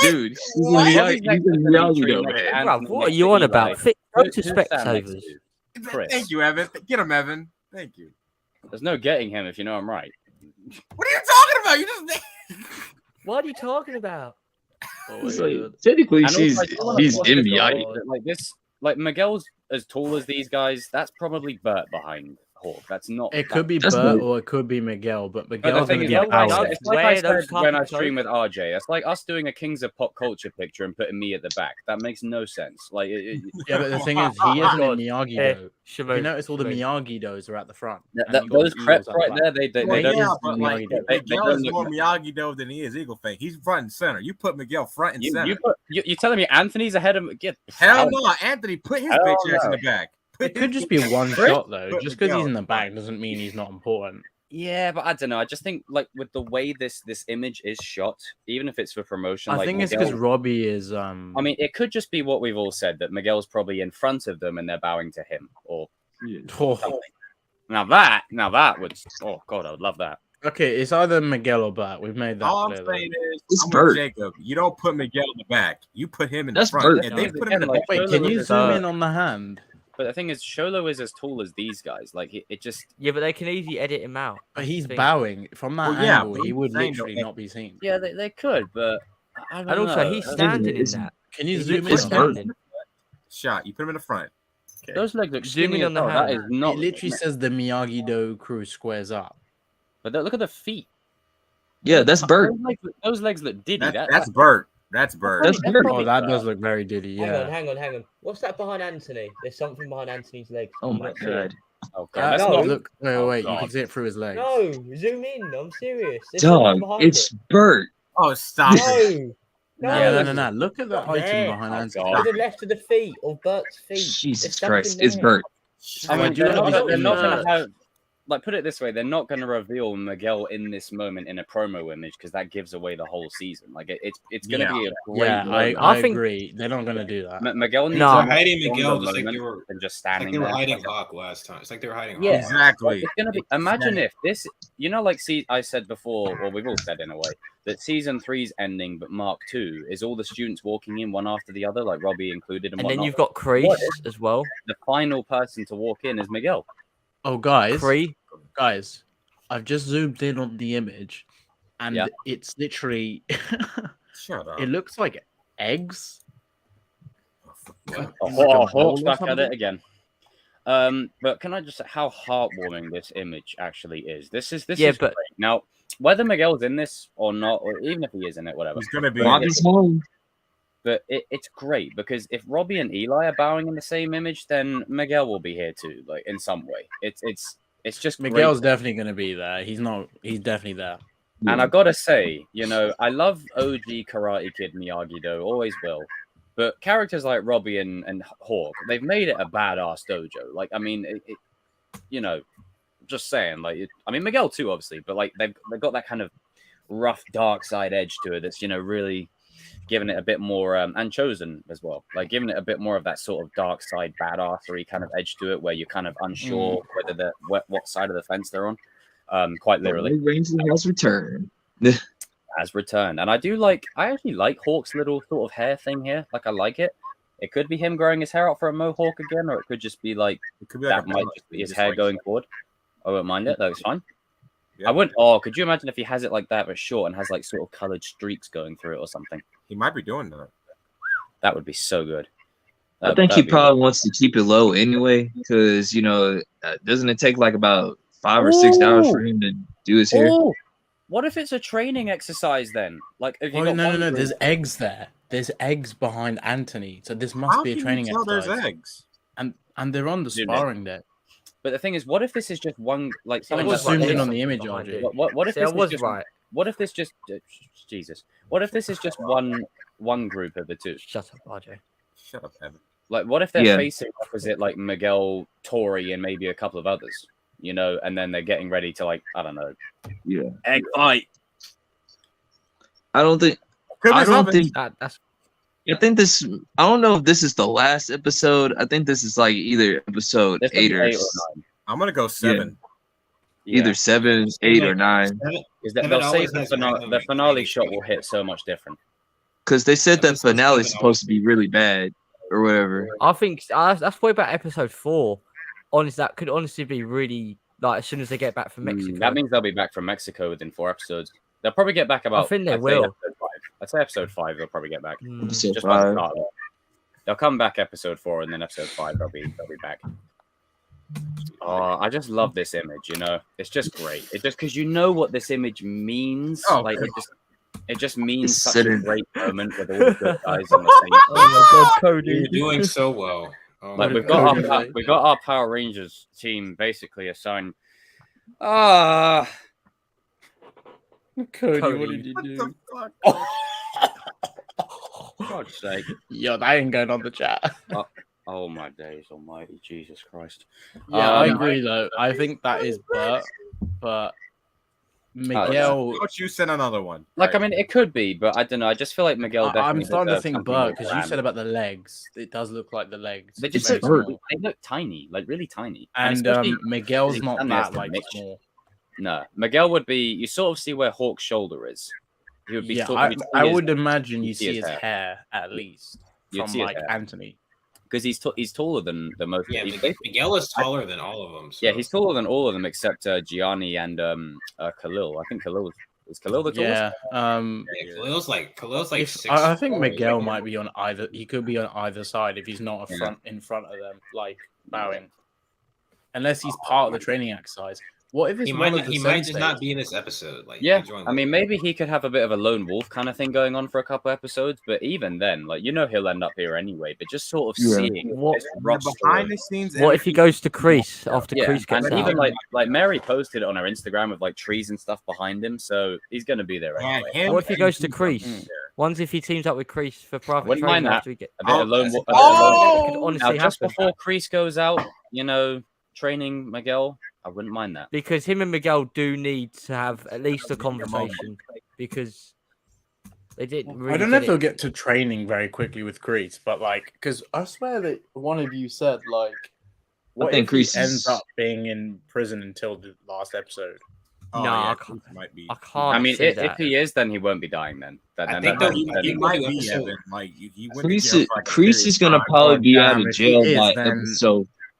dude. She's in Miyagi-Do, man. Bro, what are you on about? Go to spectators. Chris. Thank you, Evan. Get him, Evan. Thank you. There's no getting him if you know I'm right. What are you talking about? You just. What are you talking about? Technically, And he's also, in Miyagi. Like this, like Miguel's as tall as these guys. That's probably Bert behind Hawk. That's not. It could be That's Bert not- or it could be Miguel, but But Miguel's the going thing to is, get like power. it's like I those said when I topics are- stream with RJ. It's like us doing a Kings of Pop Culture picture and putting me at the back. That makes no sense. Like, Yeah, but the thing is, he isn't in Miyagi-Do. Shimon, You notice all the Miyagi-Dos are at the front. That- and you've got those the Eagles preps at the right back. there, they Well, don't. yeah, but like they Miguel don't is look more like- Miyagi-Do than he is Eagle Fang. He's front and center. You put Miguel front and center. You're telling me Anthony's ahead of get Hell no, Anthony, put his Hell bitch ass in no. the back. It could just be one Chris? shot, though. Put Just because he's Miguel. in the back doesn't mean he's not important. Yeah, but I don't know. I just think like with the way this image is shot, even if it's for promotion, I like think it's Miguel- because Robbie is. I mean, it could just be what we've all said that Miguel's probably in front of them and they're bowing to him, or something. Now that would. Oh God, I would love that. Okay, it's either Miguel or Bert. We've made that All I'm clear. saying is, It's I'm Bert. with Jacob. You don't put Miguel in the back. You put him in the That's front. Bert. And they put him in the Like, back. Wait, Sholo can you is, zoom in on the hand? But the thing is, Sholo is as tall as these guys. Like it just. Yeah, but they can easily edit him out. But he's Thing. bowing from that Well, yeah, angle. but He I'm would saying literally that- not be seen. Yeah, they could, but I don't And also, know. he's standing in that. Can you He's zoom in? literally on that? standing. Shot. You put him in the front. Those legs look Zoom in skinny on as the hell. That hand. is not. It literally says the Miyagi-Do crew squares up. But look at the feet. Yeah, that's Bert. Those legs look diddy. That's Bert. That's Bert. That's Bert. Oh, that does look very diddy. Yeah. Hang on. What's that behind Anthony? There's something behind Anthony's legs. Oh my god. Oh God, that's no. not. Look, wait, you God. can see it through his legs. No, zoom in. I'm serious. There's Dog, something behind it's Bert. Oh, stop it. No. No. Look at the Not item there. behind Anthony. God. To the left of the feet, or Bert's feet. Jesus There's Christ, something it's there. Bert. I mean, do you they're have not these going images? to have. Like, put it this way, they're not going to reveal Miguel in this moment in a promo image because that gives away the whole season. Like, it's going to be a great. Yeah, moment. I think- agree. They're not going to do that. Miguel needs No. a They're hiding stronger Miguel just like moment they were than just like standing they were there. hiding Hawk last time. It's like they were hiding Hawk. Yeah. Exactly. It's gonna be. Imagine if this, like, I said before, or we've all said in a way, that season 3's ending, but Mark 2 is all the students walking in one after the other, like Robbie included, and And then whatnot. you've got Kreese What as well. The final person to walk in is Miguel. Oh, guys, Kree. I've just zoomed in on the image, and Yeah. it's literally. Shut up. It looks like eggs. Hawk's back at it again. But can I just say how heartwarming this image actually is? This is Yeah, is but- great. Now, whether Miguel's in this or not, or even if he is in it, whatever. He's gonna be. Robbie's home. But it's great because if Robbie and Eli are bowing in the same image, then Miguel will be here too, like in some way. It's just Miguel's great. definitely going to be there. He's not. He's definitely there. And I've got to say, I love OG Karate Kid Miyagi-Do, always will. But characters like Robbie and Hawk, they've made it a badass dojo. Like, I mean, just saying, like, I mean, Miguel too, obviously, but like they've got that kind of rough, dark side edge to it. That's really giving it a bit more, and Chosen as well, like giving it a bit more of that sort of dark side badassery kind of edge to it, where you're kind of unsure whether what side of the fence they're on. Quite literally, Ranger has returned. has returned, and I actually like Hawk's little sort of hair thing here. Like I like it. It could be him growing his hair out for a mohawk again, or it could just be like that might just be his hair going forward. I wouldn't mind it. That's fine. Yeah. I wouldn't. Oh, could you imagine if he has it like that, but short and has like sort of colored streaks going through it or something? He might be doing that. That would be so good. I think he probably wants to keep it low anyway, because doesn't it take like about 5 or 6 hours for him to do his hair? What if it's a training exercise then? Like, if you no. There's eggs there. There's eggs behind Anthony, so this must be a training exercise. There's eggs, and they're on the sparring deck. But the thing is, what if this is just one like something that's zoomed in on the image? What if this was just right? What if this just Jesus? What if this is just one group of the two? Shut up, RJ. Shut up, Evan. Like, what if they're facing opposite like Miguel, Tori, and maybe a couple of others? And then they're getting ready to like I don't know, egg fight. I don't think that's. I think this. I don't know if this is the last episode. I think this is like either episode 8 or 9. I'm gonna go 7. Yeah. Either 7, 8, or 9. Is that they'll say the finale shot will hit so much different? Because they said that finale is supposed to be really bad or whatever. I think that's way about episode 4. Honestly, that could honestly be really like as soon as they get back from Mexico. That means they'll be back from Mexico within 4 episodes. They'll probably get back about. I think they will. I'd say episode 5 they'll probably get back. Episode 5. They'll come back episode 4 and then episode 5 they'll be back. Oh, I just love this image. It's just great. It just because what this image means. Like it just means such a great moment with all the good guys on the same. Oh my God, Cody, you're doing so well. Like we've got our Power Rangers team basically assigned. Cody, what did you do? For God's sake. Yo, that ain't going on the chat. Oh my days almighty, Jesus Christ. Yeah, I agree though. I think that is Bert, but Miguel. Why don't you send another one? Like, I mean, it could be, but I don't know. I just feel like Miguel definitely. I'm starting to think Bert, because you said about the legs. It does look like the legs. They just look tiny, like really tiny. And Miguel's not that like small. No, Miguel would be. You sort of see where Hawk's shoulder is. He would be. Yeah, I would imagine you see his hair at least from like Anthony. Because he's taller than the most. Yeah, Miguel is taller than all of them. So. Yeah, he's taller than all of them except Gianni and Khalil. I think Khalil is Khalil the tallest. Yeah, Khalil's like 6. I think Miguel might be on either. He could be on either side if he's not in front of them, like bowing. Unless he's part of the training exercise. What if it's he might just not be in this episode? Like, I mean, maybe he could have a bit of a lone wolf kind of thing going on for a couple episodes, but even then, like he'll end up here anyway. But just sort of seeing what behind the scenes. What if he goes to Crease after Crease gets and out? even like Mary posted it on her Instagram with like trees and stuff behind him, so he's gonna be there anyway. What if he goes to Crease? One's if he teams up with Crease for private. Wouldn't mind that. A bit of lone wolf. Honestly, just before Crease goes out, training Miguel. I wouldn't mind that. Because him and Miguel do need to have at least a conversation. Because they didn't really. I don't know if they'll get to training very quickly with Crease, but because I swear that one of you said what if Crease ends up being in prison until the last episode? I can't. I mean, if he is, then he won't be dying. Then I think he might be. Crease is gonna probably be out of jail by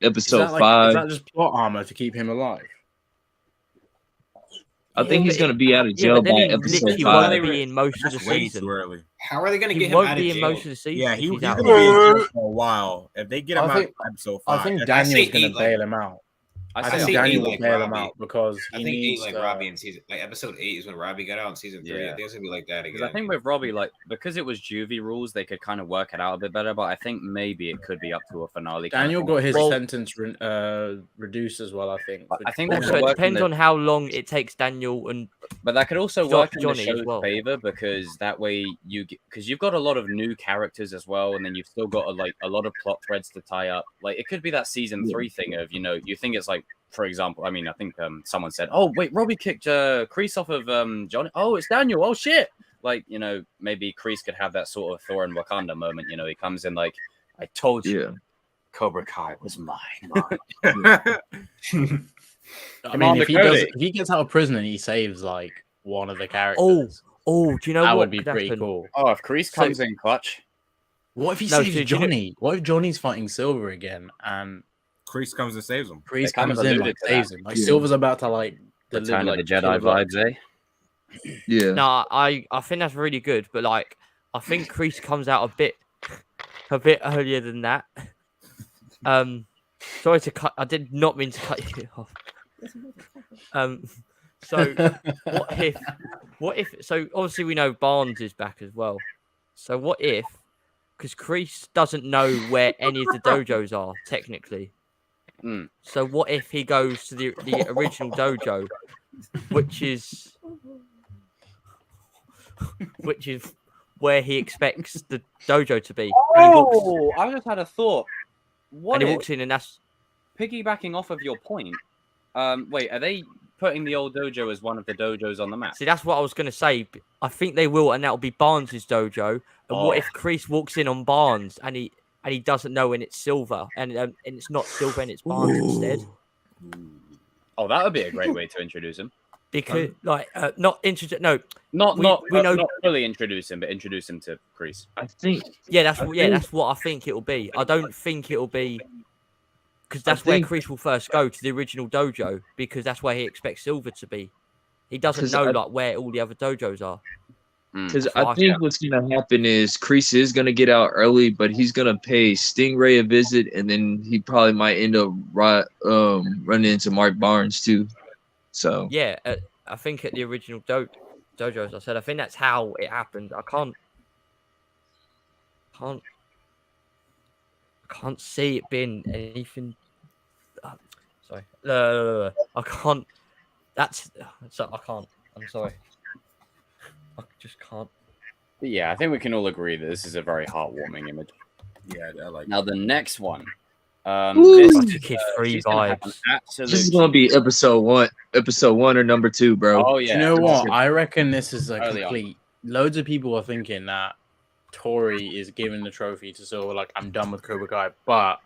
episode 5. Is that just plot armor to keep him alive? I think he's going to be out of jail by episode 5. He won't be in most of the season. How are they going to get him out of jail? He won't be in most of the season. Yeah, he's going to be in jail for a while. If they get him out of episode 5. I think Daniel's going to bail him out. I think Daniel will bail him out because I think 8 like Robbie in season episode 8 is when Robbie got out in season 3. I think it's gonna be like that again. I think with Robbie, because it was juvie rules, they could kind of work it out a bit better. But I think maybe it could be up to a finale. Daniel got his sentence reduced as well. I think. I think also it depends on how long it takes Daniel and. But that could also work in the show's favor because that way because you've got a lot of new characters as well, and then you've still got a lot of plot threads to tie up. Like it could be that season 3 thing of you think it's like. For example, I think someone said, "Oh wait, Robbie kicked Crease off of Johnny. Oh, it's Daniel. Oh shit!" like, maybe Kreese could have that sort of Thor and Wakanda moment. He comes in like, I told you, Cobra Kai was mine. I mean, if he gets out of prison and he saves like one of the characters, do you know that what would be could pretty happen? cool. Oh, if Kreese comes in clutch. What if he saves Johnny? What if Johnny's fighting Silver again and Kreese comes and saves him? Kreese comes in, like, saves him. Like Silver's about to like Return deliver of the Jedi vibes, eh? Yeah. No, I think that's really good, but like I think Kreese comes out a bit earlier than that. Sorry to cut. I did not mean to cut you off. So what if? So obviously we know Barnes is back as well. So what if? Because Kreese doesn't know where any of the dojos are technically. So what if he goes to the original dojo, which is where he expects the dojo to be? Oh, I just had a thought. What and he walks in, and that's piggybacking off of your point. Wait, are they putting the old dojo as one of the dojos on the map? See, that's what I was going to say. I think they will, and that'll be Barnes' dojo. And what if Kreese walks in on Barnes and he doesn't know when it's Silver, and it's not Silver and it's Barnes instead? Oh, that would be a great way to introduce him. Because not introduce, no, not fully introduce him, but introduce him to Kreese. I think. That's what I think it'll be. I don't think it'll be. Because that's where Kreese will first go, to the original dojo, because that's where he expects Silver to be. He doesn't know where all the other dojos are. Because I think what's going to happen is Kreese is going to get out early, but he's going to pay Stingray a visit, and then he probably might end up running into Mark Barnes too. So yeah, I think at the original dojos, I said I think that's how it happened. I can't see it being anything. Sorry, I can't. I can't. I'm sorry. I just can't. But yeah, I think we can all agree that this is a very heartwarming image. Yeah, I like. Now the next one. This is Kid Free vibes. This is gonna be episode one or number 2, bro. Oh yeah. You know what? I reckon this is a complete. Loads of people are thinking that Tori is giving the trophy to Silver, like, I'm done with Cobra Kai, but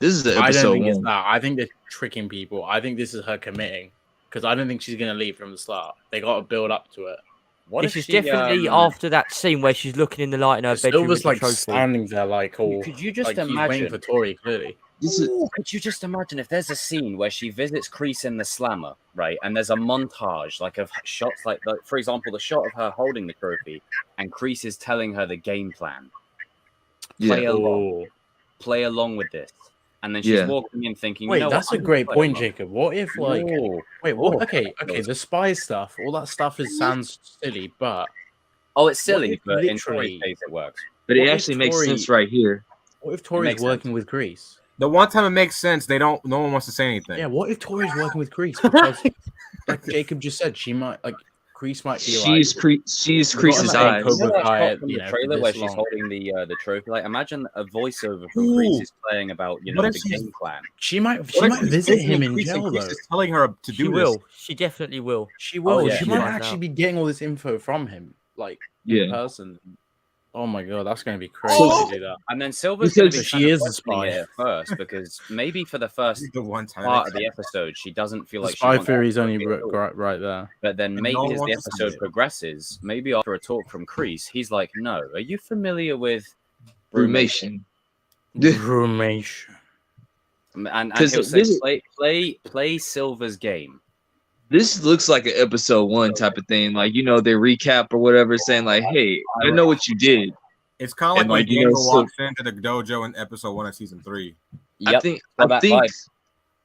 this is the episode I don't think 1. it's that. I think they're tricking people. I think this is her committing, because I don't think she's gonna leave from the start. They got to build up to it. This is definitely after that scene where she's looking in the light in her bedroom. Silver's like standing there, like, all. Could you just like, imagine? He's waiting for Tori, clearly. Could you just imagine if there's a scene where she visits Kreese in the slammer, right? And there's a montage, like, of shots, like for example, the shot of her holding the trophy, and Kreese is telling her the game plan. Play along with this, and then she's walking in thinking, wait, that's a great point, along. Jacob. What if, like, wait, what? Okay, the spy stuff, all that stuff sounds silly, but it's silly, but in Tori's case it works. But it actually makes sense right here. What if Tori's working with Kreese? The one time it makes sense, no one wants to say anything. Yeah, what if Tori's working with Kreese? Because, like Jacob just said, she might, like, Kreese might be she's Kreese's eyes. The trailer where she's holding the trophy. Like, imagine a voiceover from Kreese is playing about the game plan. She might visit him in jail though. Telling her to do this. She definitely will. She will. She might actually be getting all this info from him, like in person. Oh my god, that's going to be crazy to do that. And then Silver's going to be she is the spy at first, because maybe for the first part of the episode, she doesn't feel like spy theory's only right there. But then maybe as the episode progresses, maybe after a talk from Kreese, he's like, "No, are you familiar with Brumation?" Brumation. And he'll say, play Silver's game. This looks like an episode 1 type of thing. Like, they recap or whatever, saying like, hey, I know what you did. It's kind of like when Daniel walks into the dojo in episode 1 of season 3. Yep.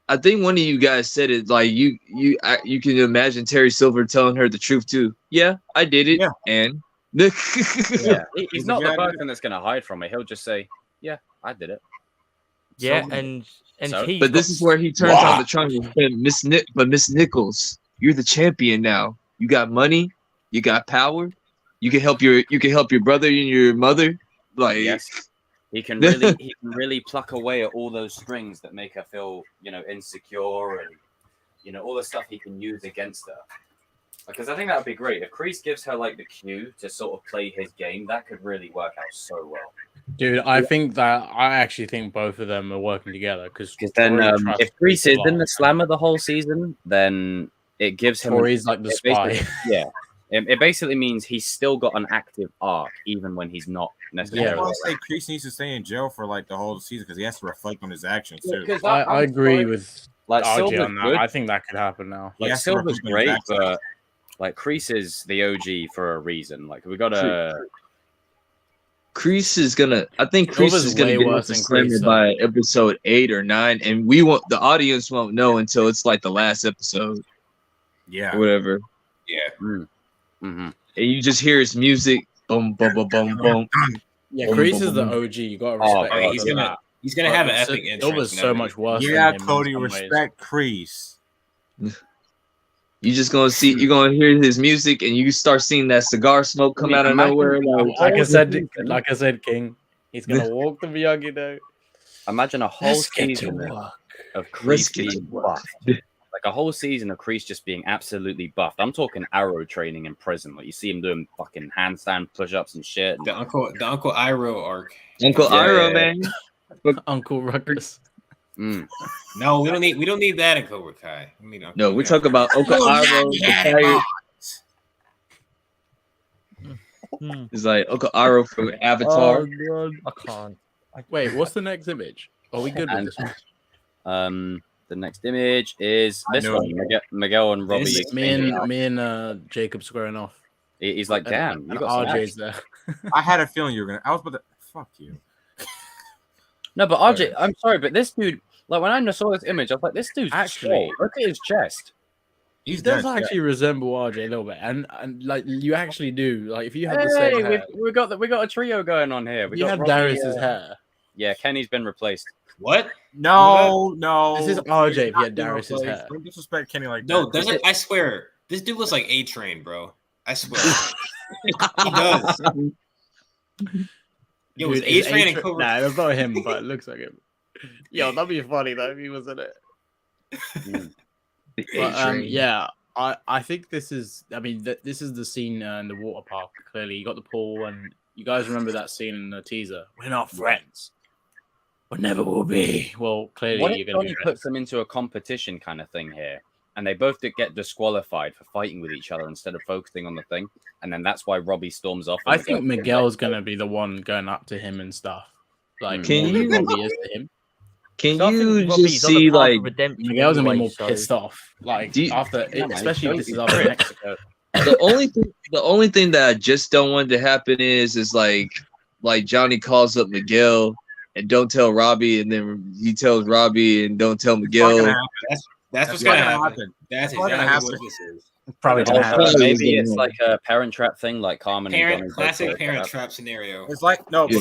I think one of you guys said it, like, you can imagine Terry Silver telling her the truth too. Yeah, I did it. Yeah. And he's not the person that's going to hide from it. He'll just say, yeah, I did it. Yeah, but this is where he turns on the trunk and said, Miss Nichols, you're the champion now. You got money, you got power, you can help your brother and your mother. Like, yes, he can really pluck away at all those strings that make her feel, insecure, and all the stuff he can use against her. Because I think that would be great. If Kreese gives her like the cue to sort of play his game, that could really work out so well. Dude, I actually think both of them are working together because then if Kreese is in the slammer the whole season, then it gives him. Tori's like the spy. Yeah. It basically means he's still got an active arc, even when he's not necessarily. I say Kreese needs to stay in jail for like the whole season because he has to reflect on his actions too. I agree with like RJ on that. Good. I think that could happen now. Like Silver's great, but like Kreese is the OG for a reason. Like we gotta. Kreese is gonna. I think Kreese is gonna get us slammed by episode 8 or 9, and we won't. The audience won't know until it's like the last episode. Yeah. Or whatever. Yeah. And you just hear his music, boom, boom, boom, boom, boom. Yeah, Kreese is the OG. You gotta respect. He's gonna have an epic intro. It was so much worse. Yeah, Cody, respect Kreese. You just gonna see, you're gonna hear his music, and you start seeing that cigar smoke come out of nowhere. Like I said, King, he's gonna walk the Miyagi-Do. Imagine a whole season of Kreese being buffed. Like a whole season of Kreese just being absolutely buffed. I'm talking arrow training in prison. Like you see him doing fucking handstand push-ups and shit. The Uncle Iroh arc. Uncle Iroh, man. Uncle Ruckus. No, we don't need that in Cobra Kai. No, we talk about Uncle Iroh. It's like Uncle Iroh from Avatar. Oh, I can't. Wait, what's the next image? Are we good with this one? The next image is this one. Miguel and Robbie. Me and Jacob squaring off. He's like, damn, you got RJ's there. I had a feeling you were gonna. I was about to. Fuck you. No, but RJ, I'm sorry, but this dude, like when I saw this image, I was like, this dude's actually look at his chest. He does actually resemble RJ a little bit, and like you actually do. Like if you had the same hair, we got a trio going on here. You had Darius's hair. Yeah, Kenny's been replaced. What? No. This is RJ if he had Darius's hair. Don't disrespect Kenny like that. No, doesn't. I swear, this dude looks like A-Train, bro. I swear. He does. Yo, was A-Train and Cobra? Nah, it's not him, but it looks like him. Yo, that'd be funny though if he was in it. But yeah, I think this is. I mean, this is the scene in the water park. Clearly, you got the pool, and you guys remember that scene in the teaser. We're not friends. We never will be. Well, clearly, what you're if going to Johnny puts them into a competition kind of thing here, and they both get disqualified for fighting with each other instead of focusing on the thing, and then that's why Robbie storms off. I think Miguel's going to be the one going up to him and stuff. Like, can you? Robbie is to him. Can you just see like Miguel's gonna be more pissed off, like after, especially if this is after Mexico. The only thing that I just don't want to happen is like Johnny calls up Miguel and don't tell Robbie, and then he tells Robbie and don't tell Miguel. That's what's gonna happen. That's exactly what this is. Probably gonna happen. Maybe it's like a Parent Trap thing, like Carmen. Classic Parent Trap scenario. It's like but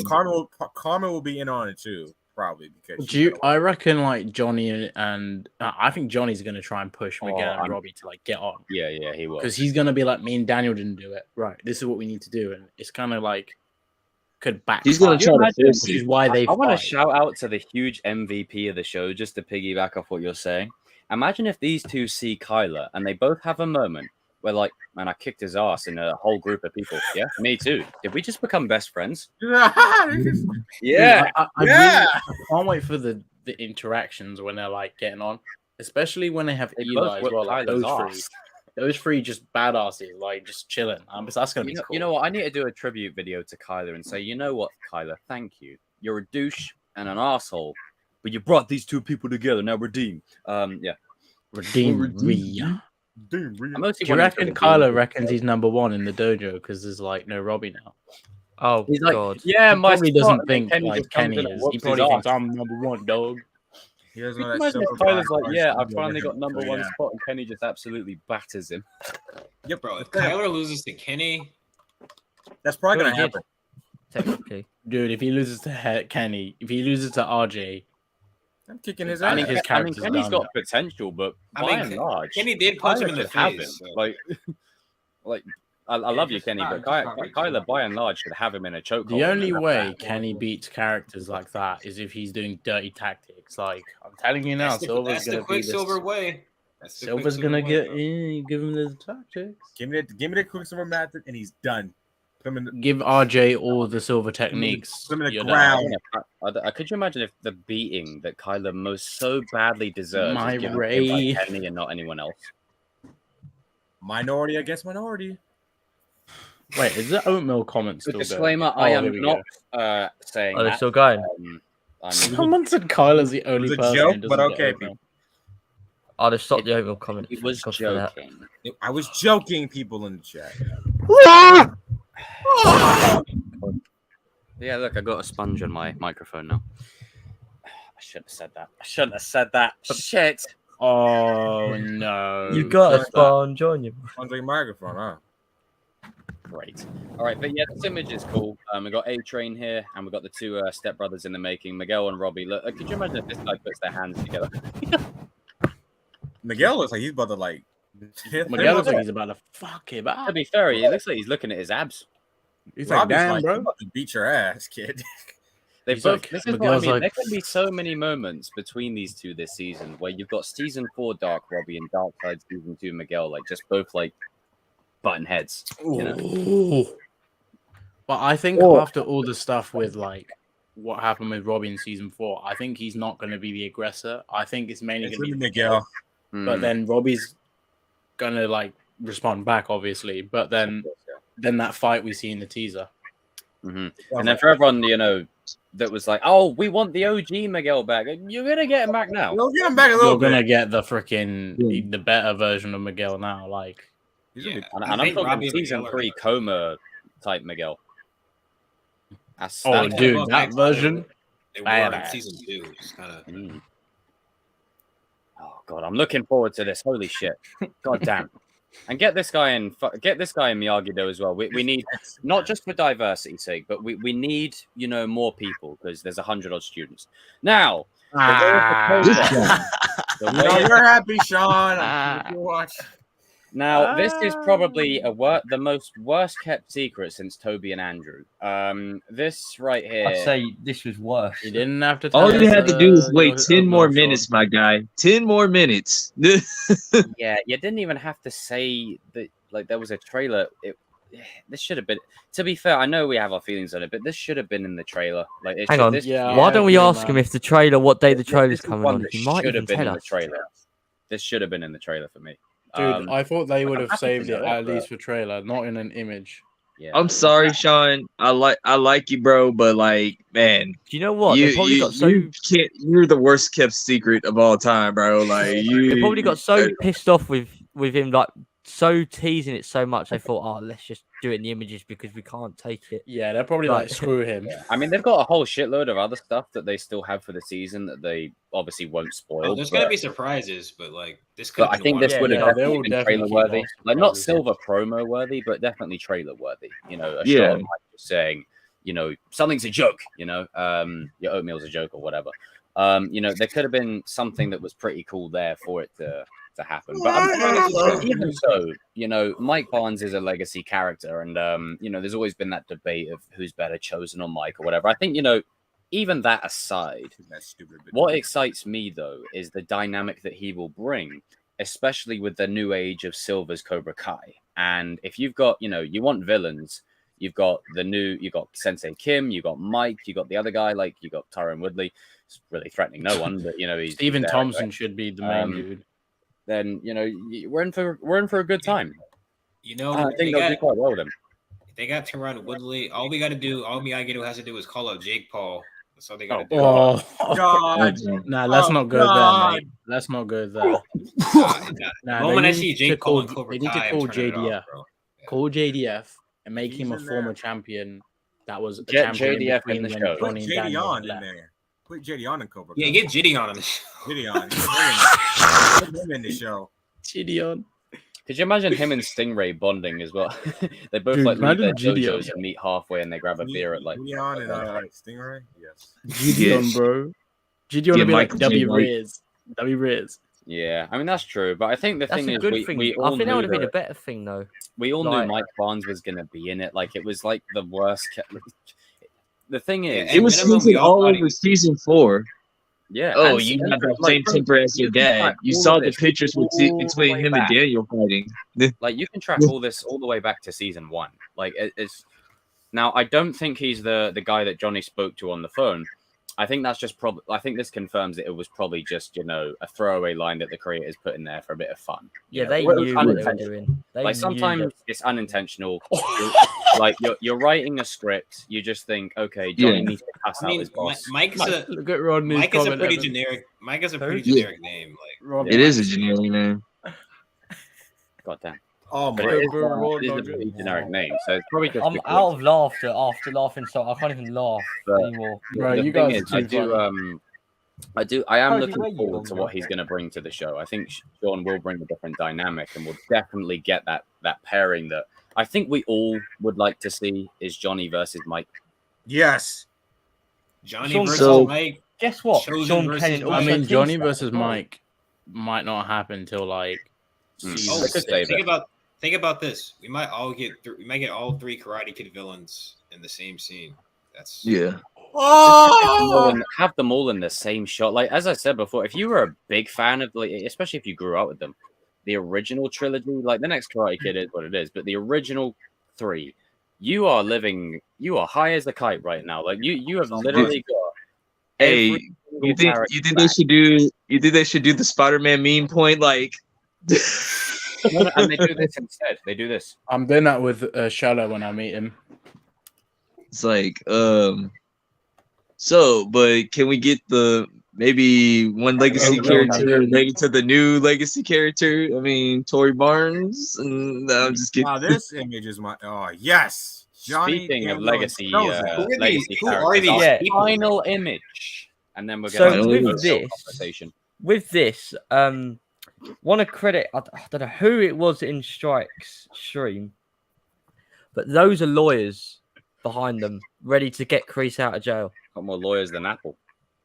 Carmen will be in on it too. Probably because I reckon like Johnny and I think Johnny's gonna try and push Miguel and Robbie to like get on. Yeah, he will. Because he's gonna be like, me and Daniel didn't do it. Right, this is what we need to do, and it's kind of like could back. He's gonna try to which is why they. I want to shout out to the huge MVP of the show just to piggyback off what you're saying. Imagine if these two see Kyler and they both have a moment where like, man, I kicked his ass in a whole group of people. Yeah, me too. Did we just become best friends? Yeah. I can't wait for the interactions when they're like getting on, especially when they have Eli as well. Like those three just badasses, like just chilling. That's gonna be cool. You know what? I need to do a tribute video to Kyler and say, you know what, Kyler, thank you. You're a douche and an asshole, but you brought these two people together. Now redeem. Yeah. Redeem. Do you reckon Kyler reckons he's number one in the dojo because there's like no Robbie now? Oh, he's like, God. Yeah, he probably doesn't think like Kenny is. He probably thinks I'm number one, dog. He doesn't know Imagine if Kyler's like, yeah, I finally got number one spot, and Kenny just absolutely batters him. Yeah, bro. If Kyler loses to Kenny, that's probably gonna happen. Technically, dude, if he loses to Kenny, if he loses to RJ, I'm kicking his ass. I mean, Kenny's got potential, but by and large, Kenny did punch him in the face. So. Like, I love you, Kenny, but Kyler, by and large, should have him in a chokehold. The only way Kenny beats characters like that is if he's doing dirty tactics. Like, I'm telling you now, Silver's gonna be this. Quicksilver way. Silver's gonna give him the tactics. Give me the Quicksilver method, and he's done. Give RJ all the silver techniques. Put him in the You're ground. Could you imagine if the beating that Kyler most so badly deserves My is given Ray. by Kenny and not anyone else? Minority against minority. Wait, is the oatmeal comment still Disclaimer: going? I am not saying. Oh, they're that. still going. Someone said Kyler's the only It was a person joke, who doesn't but get okay, oatmeal. I'll just stop the oatmeal comment. He was God for that. joking. I was joking, people in the chat. Yeah, look, I got a sponge on my microphone now. I shouldn't have said that. Shit. Oh no! You got a sponge on you. On the microphone, huh? Great. All right, but yeah, this image is cool. We got A-Train here, and we got the two stepbrothers in the making, Miguel and Robbie. Look, could you imagine if this guy puts their hands together? Miguel looks like he's about to like. Miguel looks like he's about to fuck him up. To be fair, it looks like he's looking at his abs. He's like, damn, bro. I'm about to beat your ass, kid. They He's both. like- This is what I Miguel's mean. like- There can be so many moments between these two this season where you've got season 4 Dark Robbie and Dark Side season 2 Miguel, like just both like button heads. You know? Ooh. But I think after all the stuff with like what happened with Robbie in season 4, I think he's not going to be the aggressor. I think it's mainly It's going to be Miguel. But then Robbie's going to like respond back, obviously. But then that fight we see in the teaser. Mm-hmm. And then for everyone, you know, that was like, "Oh, we want the OG Miguel back." You're gonna get him back now. You'll get him back a little You're bit. gonna get the freaking the better version of Miguel now. Like, And I'm talking season 3 coma type Miguel. oh, dude, that version. They were in season 2. It's kind of. Oh god, I'm looking forward to this. Holy shit! God damn. And get this guy in Miyagi-Do as well. We need, not just for diversity's sake, but we need, you know, more people because there's 100-odd students. Now, You're happy, Sean. You watch. Now, this is probably the most worst kept secret since Toby and Andrew. This right here. I'd say this was worse. You didn't have to. All you had to do is wait 10 more minutes, my guy. 10 more minutes. Yeah, you didn't even have to say that. Like there was a trailer. This should have been. To be fair, I know we have our feelings on it, but this should have been in the trailer. Like, hang on. Why don't we ask him if the trailer, what day the trailer's coming on? He might should even have been tell in the us. trailer. This should have been in the trailer for me. Dude, I thought they would have I'm happy saved to it know at but- least for trailer, not in an image. Yeah. I'm sorry, Sean. I like you, bro, but like, man. Do you know what? They probably got so you're the worst kept secret of all time, bro. Like you. they probably got so pissed off with him, like so teasing it so much. They thought, oh, let's just do it in the images because we can't take it. Yeah, they're probably like screw him. I mean, they've got a whole shitload of other stuff that they still have for the season that they obviously won't spoil. Oh, there's gonna be surprises, but like this. But I think this would have they will definitely been definitely trailer keep worthy. lots of Like not surprises. silver promo worthy, but definitely trailer worthy. You know, a Yeah. shot of Mike just saying, you know, something's a joke. You know, your oatmeal's a joke or whatever. You know, there could have been something that was pretty cool there for it to happen. But even so, you know, Mike Barnes is a legacy character, and you know, there's always been that debate of who's better, Chosen or Mike or whatever. I think, you know, even that aside, what excites me though is the dynamic that he will bring, especially with the new age of Silver's Cobra Kai. And if you've got, you know, you want villains, you've got Sensei Kim, you got Mike, you got the other guy, like you got Tyrone Woodley. It's really threatening no one, but you know, he's Stephen there, Thompson right? should be the main dude. Then you know we're in for a good time. You know, I think they'll do quite well with him. They got to run Woodley. All Miyagi-Do has to do is call up Jake Paul. That's all they got to do. Oh, God. Nah, let's not go there, mate. Let's not go there. The moment I they see need Jake to Paul call, and Cobra they need to Kai, I'm call turning it off, JDF. bro. Call JDF and make him a in former there. champion that was a Get champion JDF between in the when show. Put Johnny and JD Daniel on in left. there. Put JD on in Cobra. Yeah, get Jitty on him. JD on. Put him in the show. Gideon. Could you imagine him and Stingray bonding as well? They both Dude, like leave their imagine Gideon. dojos and meet halfway, and they grab a beer at like. Gideon and Stingray. Yes. Gideon, bro. Gideon Yeah, would be like Michael W J. Riz. W Riz. Yeah, I mean that's true, but I think the That's thing a is, good thing. we I all think that would knew have been a that better thing, though. we all like- knew Mike Barnes was going to be in it. Like it was like the worst. The thing is, It was minimum, hinted we all all thought he over season 4. Yeah. Oh, and- you and have the like, same temper as your you can dad. track You all saw of the this pictures all the between way him back. and Daniel fighting. Like you can track all this all the way back to season 1. Like it's now I don't think he's the guy that Johnny spoke to on the phone. I think that's just probably. I think this confirms that it was probably just a throwaway line that the creators put in there for a bit of fun. Yeah, know? they It was knew what they were unintentional. doing. They Like knew sometimes that- it's unintentional. You're writing a script. You just think, okay, Johnny needs to pass out his boss. Mike's Look at Rodney's Mike is a comment, pretty Evan. generic. Mike is a pretty Yeah. generic name. Like Rodney. It is a generic name. Goddamn. Oh But my it is God. a pretty generic name, so it's probably just. I'm out of laughter after laughing, so I can't even laugh But- anymore. Bro, the you thing guys is, are too funny. I am Cody, where looking you forward gone, to bro? what he's going to bring to the show. I think Sean will bring a different dynamic, and we'll definitely get that pairing that I think we all would like to see is Johnny versus Mike. Yes. Johnny Sean- versus So- Mike. Guess what? Chosen Sean versus Kane Mike. I also mean, teased Johnny that versus as well. Mike might not happen till like Mm. season. Oh, I could say think about this. We might get all 3 Karate Kid villains in the same scene. That's Yeah. Have them all in the same shot. Like as I said before, if you were a big fan of especially if you grew up with them, the original trilogy, like the next Karate Kid is what it is, but the original 3, you are high as a kite right now. Like you have literally got. Hey, every you single think character they back. should do? You think they should do the Spider-Man meme point? Like, No, and they do this instead. They do this. I'm doing that with Shallow when I meet him. it's like, so, but can we get maybe one legacy Oh, character no. related to the new legacy character? I mean, Tory Barnes. And no, I'm just kidding. Wow, this image is my. Oh yes. Johnny Speaking of Daniel legacy, Chosen. legacy who are characters, these our people? final image, and then we're So going to with have a this- conversation. With this, want to credit. I don't know who it was in Strike's stream, but those are lawyers behind them, ready to get Kreese out of jail. Got more lawyers than Apple.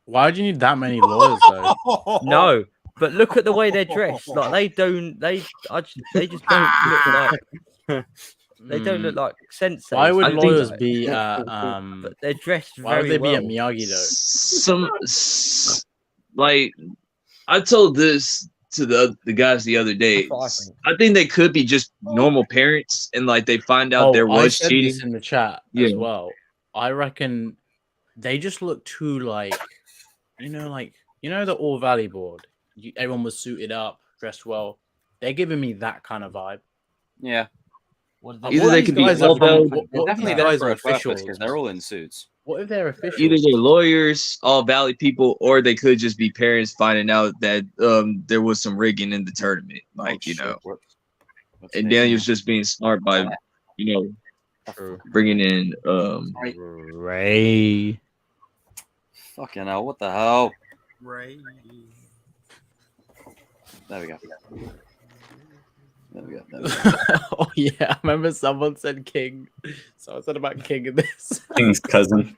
Why do you need that many lawyers though? No, but look at the way they're dressed. Like they just don't look like. They don't look like sensei. Why would I think- lawyers be But they're dressed why would very they well. be at Miyagi though? Like, I told this to the guys the other day. That's what I think. I think they could be just normal parents, and like they find out there I was said cheating. this in the chat Yeah. as well. I reckon they just look too like the All Valley board. Everyone was suited up, dressed well. They're giving me that kind of vibe. Yeah, Either they could be all they're what definitely if there these guys for are a purpose officials? because they're all in suits. What if they're officials? Either they're lawyers, all Valley people, or they could just be parents finding out that there was some rigging in the tournament, and Daniel's just being smart by, bringing in Ray. Fucking hell! What the hell? Ray. There we go. Oh yeah, I remember someone said King. Someone said about King in this. King's cousin.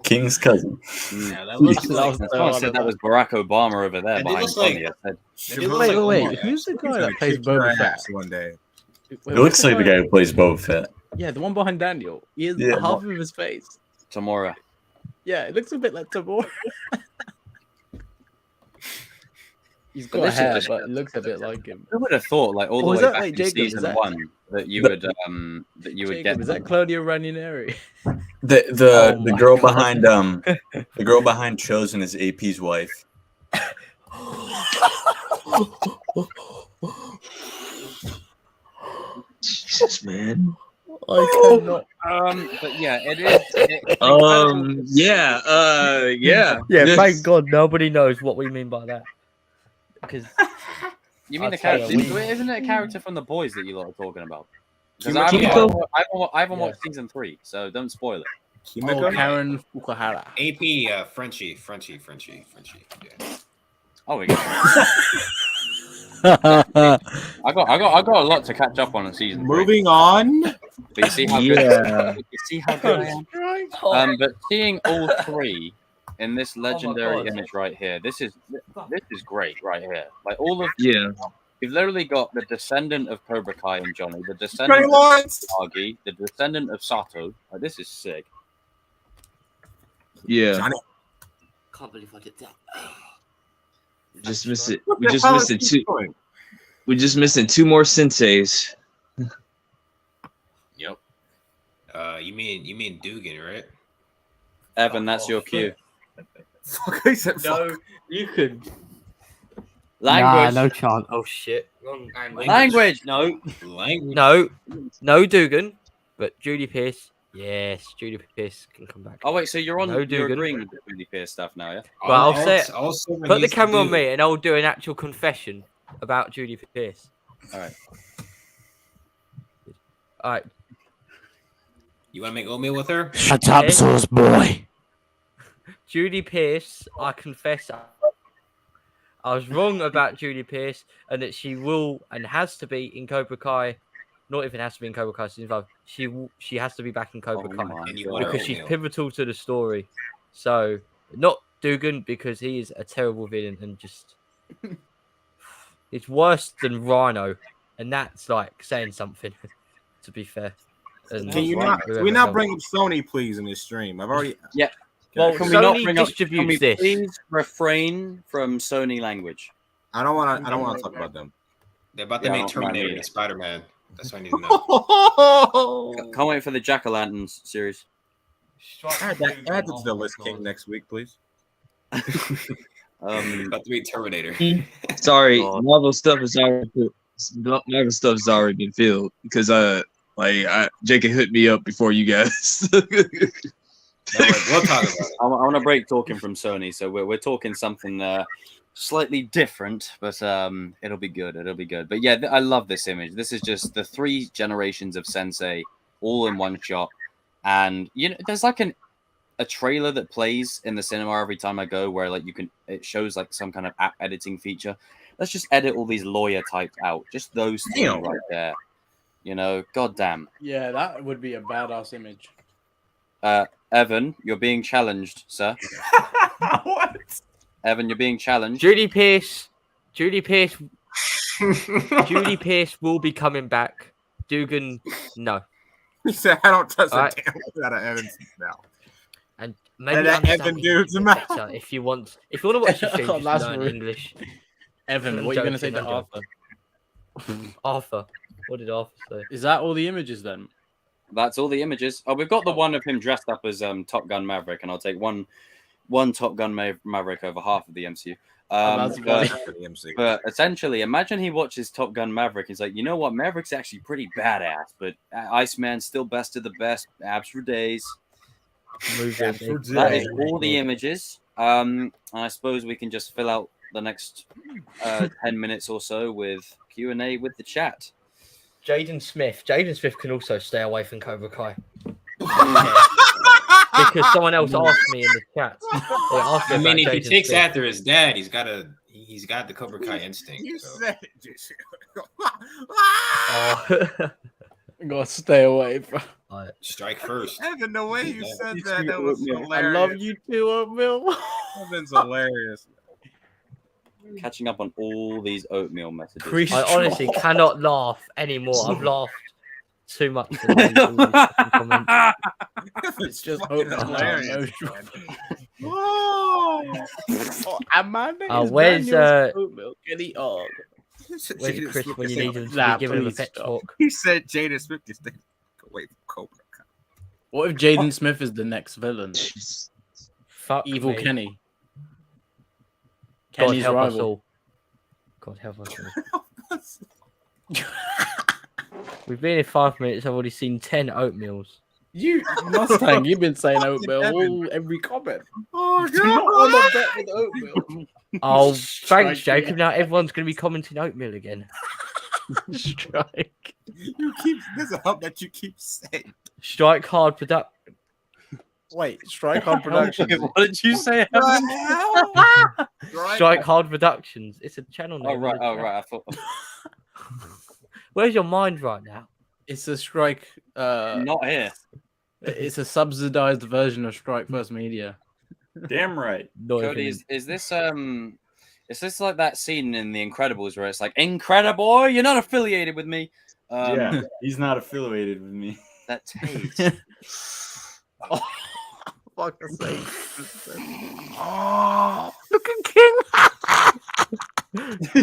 King's cousin. Yeah, that looks like Someone said that was Barack Obama over there It behind looks like- Tony. I said, it looks like Omar. Who's the guy that He's plays gonna kick your Boba Fett? ass one day. Wait, It looks what's like the guy who plays Boba Fett. Yeah, the one behind Daniel. He has Yeah. half of his face. Tamora. Yeah, it looks a bit like Tabor. He's But got this is hair, just- but it looks a bit like him. Who would have thought, like all the Oh, is way that back like in Jacob? Is season that- 1, that you would Jacob, get is that Claudio Ranieri? The girl behind the girl behind Chosen is AP's wife. Jesus, man. I cannot. But yeah, it is. Yeah. Yeah, This- thank God nobody knows what we mean by that. Because You mean I'll the tell character? you, Isn't it a character from The Boys that you lot are talking about? Because Kimiko? I haven't watched season 3, so don't spoil it. Oh, Karen Fukuhara. AP Frenchie. Yeah. Oh, we go. I got a lot to catch up on in season 3. Moving on. But you see how Yeah. good. You see how good I am. But seeing all 3 in this legendary God. image right here, this is great right here. Like all of Yeah. you've literally got the descendant of Cobra Kai and Johnny, the Trey descendant of Lawrence. Agi, the descendant of Sato. Like, this is sick. Yeah. Johnny. can't believe I did that. We just missed it. We just missing two. We just missing two more senseis. Yep. You mean Dugan, right? Evan, that's your cue. No, you could. Language. Nah, no chance. Oh shit. Wrong Language. No. Language. No Dugan, but Judy Pierce. Yes, Judy Pierce can come back. Oh wait, so you're on. No You're Dugan. agreeing with the Judy Pierce stuff now, yeah? Well, I'll say it. All Silver Put the needs to camera on do- me, and I'll do an actual confession about Judy Pierce. All right. All right. You want to make oatmeal with her? Shut up, sauce boy. Judy Pierce, I confess, I was wrong about Judy Pierce, and that she will and has to be in Cobra Kai. Not even has to be in Cobra Kai season 5. She has to be back in Cobra Kai because she's pivotal to the story. So not Dugan because he is a terrible villain and just it's worse than Rhino, and that's like saying something. To be fair. And Can we not bring up Sony, please, in this stream? I've already. Yeah. Well, can Sony we not bring distributes up, can we this. please refrain from Sony language? I don't want to talk about them. They're about to Yeah, I make don't mind Terminator either. and Spider-Man. That's what I need to know. Can't wait for the Jack-o'-lanterns series. Add that to the list, King, next week, please. About to be Terminator. Sorry, Marvel stuff is already been filled because Jake hit me up before you guys. We'll talk about it. I want to break talking from Sony, so we're talking something slightly different, but it'll be good. It'll be good. But yeah, I love this image. This is just the 3 generations of Sensei all in one shot, and you know, there's like a trailer that plays in the cinema every time I go, where like it shows like some kind of app editing feature. Let's just edit all these lawyer types out. Just those 3 right there. You know, goddamn. Yeah, that would be a badass image. Evan, you're being challenged, sir. What? Evan, you're being challenged. Judy Pierce will be coming back. Dugan, no. He said, "I don't touch All the damn out of Evan's mouth." And maybe that Evan dude's mouth. If you want to watch the film, That's learn rude. English. Evan, what are you going to say to Arthur? Arthur, what did Arthur say? Is that all the images then? That's all the images. Oh, we've got the one of him dressed up as Top Gun Maverick, and I'll take one Top Gun Maverick over half of the MCU. But essentially, imagine he watches Top Gun Maverick. He's like, you know what? Maverick's actually pretty badass, but Iceman's still best of the best. Abs for days. That is all the images. And I suppose we can just fill out the next 10 minutes or so with Q&A with the chat. Jaden Smith can also stay away from Cobra Kai. Because someone else asked me in the chat. I mean, if he takes after his dad, he's got the Cobra Kai instinct. You so. said it. I'm going to stay away, bro. Strike first. Evan, the way you said that was hilarious. I love you too, Oatmeal. Evan's hilarious. Catching up on all these oatmeal messages. I honestly cannot laugh anymore. I've laughed too much. It's just Fucking hilarious. And my name is where's Oatmeal. Get it on. Where's Chris when you need him to be giving him a pet talk? He said Jaden Smith is stay away from Cobra Kai. What if Jaden Smith is the next villain? Fuck Evil me. Kenny. God Kenny's help us rival. all. God help us all. We've been here 5 minutes. I've already seen 10 oatmeals. You Mustang, you've been saying oatmeal every comment. Oh Do not want to bet with oatmeal. Oh, thanks, Jacob. Now everyone's going to be commenting oatmeal again. Strike. There's a help that you keep saying. Strike hard product. Wait, Strike Hard Productions. What did you say? Strike Hard Productions. It's a channel name. Oh right, I thought. Where's your mind right now? It's a Strike. Not here. It's a subsidized version of Strike First Media. Damn right. Cody, is this like that scene in The Incredibles where it's like, Incredible, you're not affiliated with me. Yeah, he's not affiliated with me. That taste. Fuck fuck's sake. Oh, look at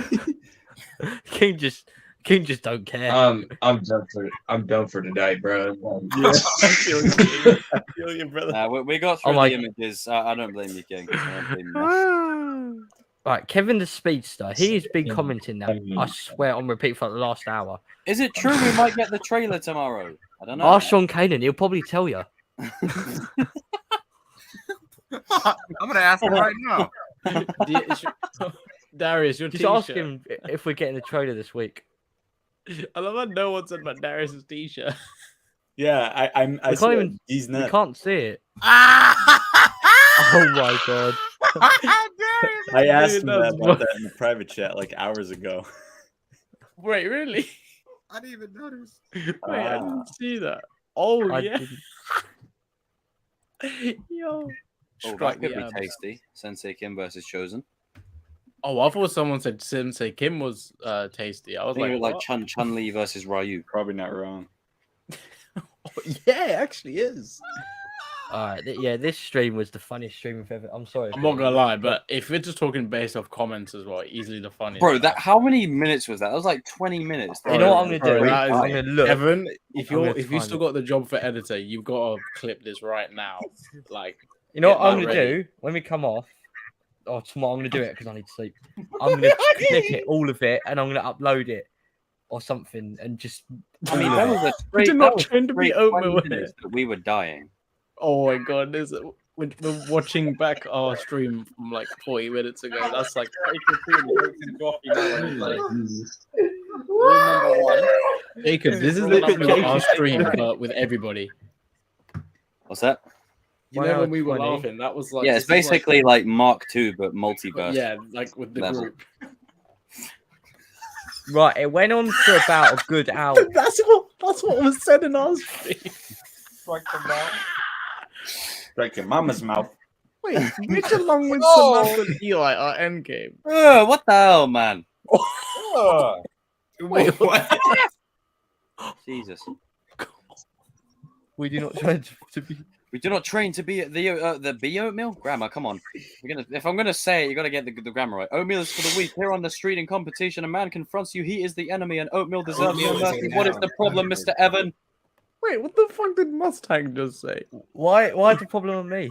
King. King just don't care. I'm done for tonight, bro. Yeah. I feel you, brother. We got through my... the images. I don't blame you, King. I don't blame you. Right, Kevin the Speedster. He's been commenting that. I swear on repeat for the last hour. Is it true we might get the trailer tomorrow? I don't know. Ask Sean Kanan. He'll probably tell you. I'm gonna ask him right now. Darius, your Just t-shirt. ask him if we're getting the trailer this week. I love that no one said about Darius's t-shirt. Yeah, We can't even. He's We not. can't see it. Oh my god! I asked Dude, him that's about that in the private chat like hours ago. Wait, really? I didn't even notice. Wait, I didn't see that. Oh I yeah. didn't. Yo. Oh, Strike that could the be abs. tasty. Sensei Kim versus Chosen. Oh, I thought someone said Sensei Kim was tasty. I was I think it like, was what? like Chun Li versus Ryu. Probably not wrong. Yeah, it actually is. All right, yeah, this stream was the funniest stream we've ever. I'm sorry. I'm not gonna lie, but if we're just talking based off comments as well, easily the funniest. Bro, that how many minutes was that? That was like 20 minutes. You know what I'm gonna Bro, do? that is- I'm gonna look. Evan, if I'm you gonna if you find still it. got the job for editor, you've got to clip this right now. Like, You know what get I'm that gonna ready. do when we come off? Oh, tomorrow I'm gonna do it because I need to sleep. I'm gonna clip it, all of it, and I'm gonna upload it or something, and just. I mean, that was a We straight, did that not was train to be straight oatmeal 20 with minutes it. that we were dying. Oh my god, we're watching back our stream from like 40 minutes ago. That's like Jacob, this is literally our stream, but with everybody. What's that? You know when we were laughing, that was like Yeah, it's this is basically like Mark II, but multiverse. yeah, like with the level. group. Right, it went on for about a good hour. That's what was said in our stream. Like your mama's mouth. Wait, which along with Samantha and Eli are endgame? What the hell, man? Wait, what? Jesus. We do not try to be. We do not train to be the B oatmeal grammar. Come on, if I'm gonna say it, you gotta get the grammar right. Oatmeal is for the weak. Here on the street in competition, a man confronts you. He is the enemy, and oatmeal deserves no mercy. What is the problem, Mr. Evan? Wait, what the fuck did Mustang just say? Why the problem on me?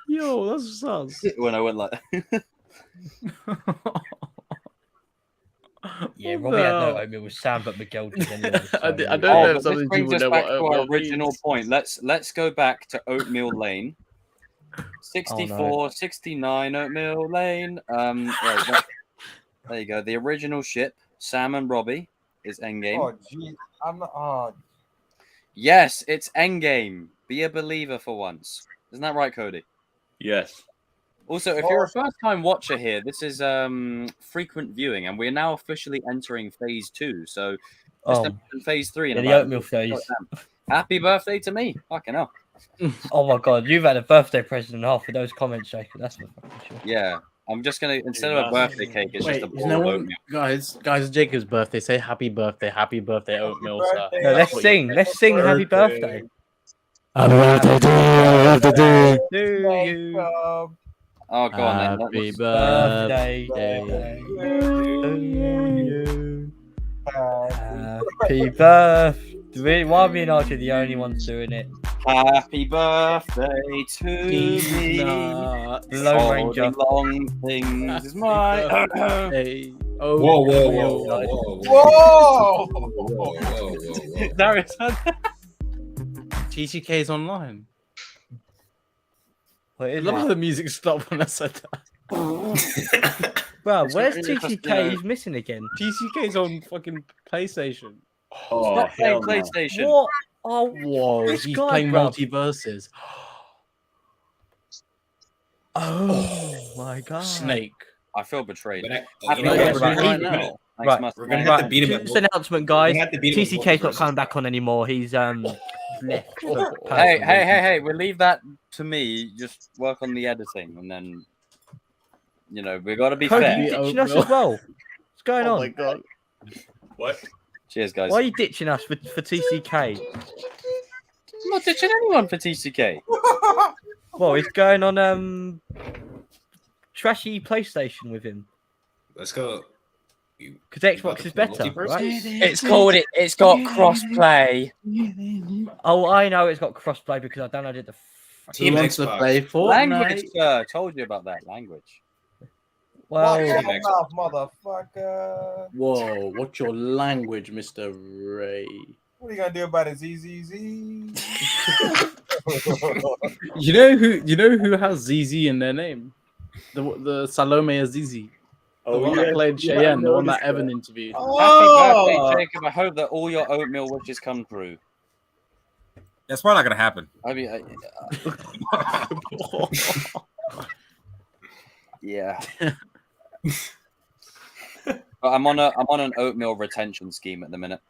Yo, that's sus. When I went like, Yeah, Robbie had no oatmeal with Sam, but Miguel did anyway. I don't know but if this some brings people us know back what to our oatmeal original means. point. Let's go back to Oatmeal Lane. 64, 69 Oatmeal Lane. Right, there you go. The original ship, Sam and Robbie, is Endgame. Oh, geez. I'm not. Oh, Yes, it's Endgame. Be a believer for once. Isn't that right, Cody? Yes. Also, if you're a first-time watcher here, this is frequent viewing, and we're now officially entering phase 2. So, just in phase 3. In the about- oatmeal phase. Happy birthday to me! Fucking hell. Oh my god, you've had a birthday present and a half for those comments, Jacob. That's for fucking sure. Yeah, I'm just gonna instead of a birthday cake, it's Wait, just a is bowl no of one, oatmeal. guys, it's Jacob's birthday. Say happy birthday, oatmeal, sir. No, let's sing. Let's sing happy birthday. Happy birthday to you. Happy birthday To you. Oh, go on then. Happy Birthday birthday. to you. Happy birthday. Why are me and Archie the only ones doing it? Happy birthday to me. Lone Ranger. Long things is my. Hey. Whoa, whoa, whoa, whoa, whoa! Whoa! Darius. TCK's online. What I is love how it? the music stopped when I said that. Bro, where's really TCK? He's missing again. TCK's on fucking PlayStation. Oh, Stop playing hell no. PlayStation. What? Oh, Whoa, this he's guy, playing bruv. multiverses. Oh my god. Snake. I feel betrayed. But You know what, right, right now. Thanks, Master. We're gonna have to beat him. Just an announcement, guys. We're gonna have to beat him with TCK's not multiverses. coming back on anymore. He's left. for Hey, personal hey! We'll leave that to me. Just work on the editing, and then we got to be Cody, fair. you ditching us as well? What's going Oh on? my god. What? Cheers, guys. Why are you ditching us for TCK? I'm not ditching anyone for TCK. Well, he's going on trashy PlayStation with him. Let's go. Because Xbox is better, right? It's got crossplay. Oh, I know it's got crossplay because I downloaded the. Team Who wants to Xbox. play Language, Fortnite? sir. Told you about that language. Well, motherfucker. Whoa, what's your language, Mr. Ray? What are you gonna do about it, ZZZ? You know who has ZZ in their name? The Salome Azizi. The one that played Cheyenne, the one that Evan interviewed. Happy birthday, Jacob. I hope that all your oatmeal wishes come true. That's probably not gonna happen. I mean, yeah. But I'm on an oatmeal retention scheme at the minute.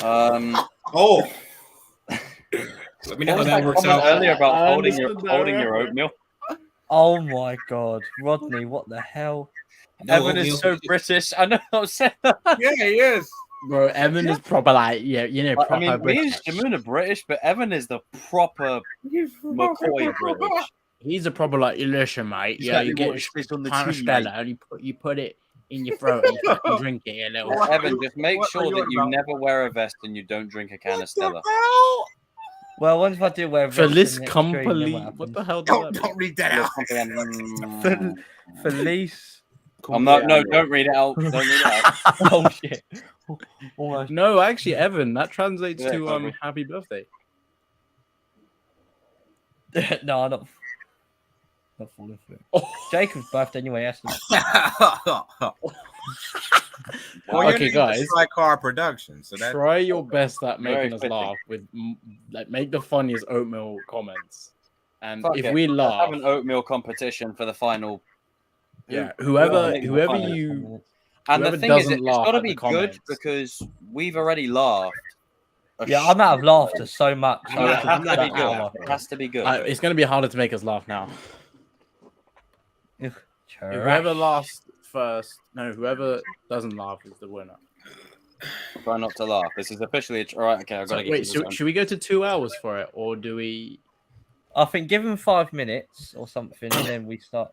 Oh. Let me know how that works out. Earlier about holding your oatmeal. oh my God, Rodney, what the hell? No Evan oatmeal. is so British. I know. I'm saying that. Yeah, he is. Bro, Evan is proper like, proper I mean, me British. and Jamoon are British, but Evan is the proper McCoy British. He's a proper like, listen, mate. Yeah, you get a Stella and you put it in your throat and you fucking drink it a little. Evan, just make sure that you never wear a vest and you don't drink a can of Stella. Well, once I do wear a For vest this in the extreme, then company, what what happens? the hell? Does that Don't read that out. Felice. I'm not. No, don't read it out. Don't read it out. Oh shit. Almost. No, actually, Evan, that translates Yeah, to probably. happy birthday. No, I'm not falling for it. Jacob's birthday anyway, yes. Well, Okay, guys. Car production. So that Try your best at Very making us fitting. laugh with make the funniest oatmeal comments. And Fuck if it. we Let's laugh, have an oatmeal competition for the final. yeah, whoever whoever finds you And whoever the thing is, doesn't it's laugh got to at be the good comments. because we've already laughed. Yeah, I'm out of laughter so much. So it has to that be good. hour. It has to be good. it's going to be harder to make us laugh now. Ugh, Whoever laughs first, whoever doesn't laugh is the winner. Try not to laugh. This is officially all right. Okay, I've got to get Wait, to this should we go to 2 hours for it, or do we? I think give him 5 minutes or something, and then we start.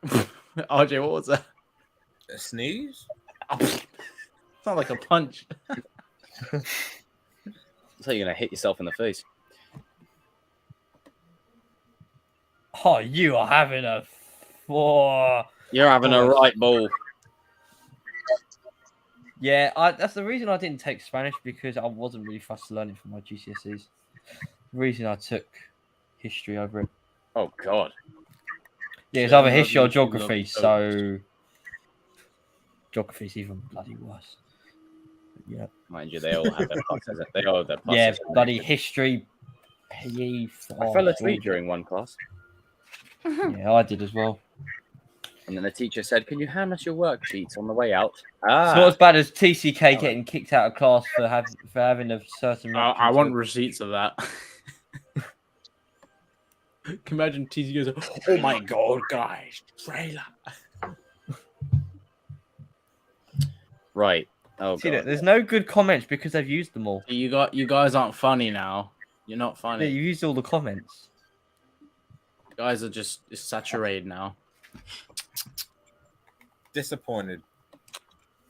RJ, what was that? a sneeze. Sound like a punch. So you're gonna hit yourself in the face. Oh, you are having a. You're having a right ball. Yeah, that's the reason I didn't take Spanish because I wasn't really fussed to learn it for my GCSEs. The reason I took history over it. Oh God. Yeah, it's either history or geography, so geography's even bloody worse. Yeah. Mind you, they all have their pluses. They all have their pluses. Yeah, bloody history. PE. I fell asleep during one class. Yeah, I did as well. And then the teacher said, "Can you hand us your worksheets on the way out?" It's not as bad as TCK getting kicked out of class for having a certain. I want receipts of that. Can you imagine TC goes, "Oh my God, guys, trailer." Right. Oh See God. that? There's no good comments because they've used them all. You guys aren't funny now. You're not Yeah, funny. you used all the comments. You guys are just saturated now. Disappointed.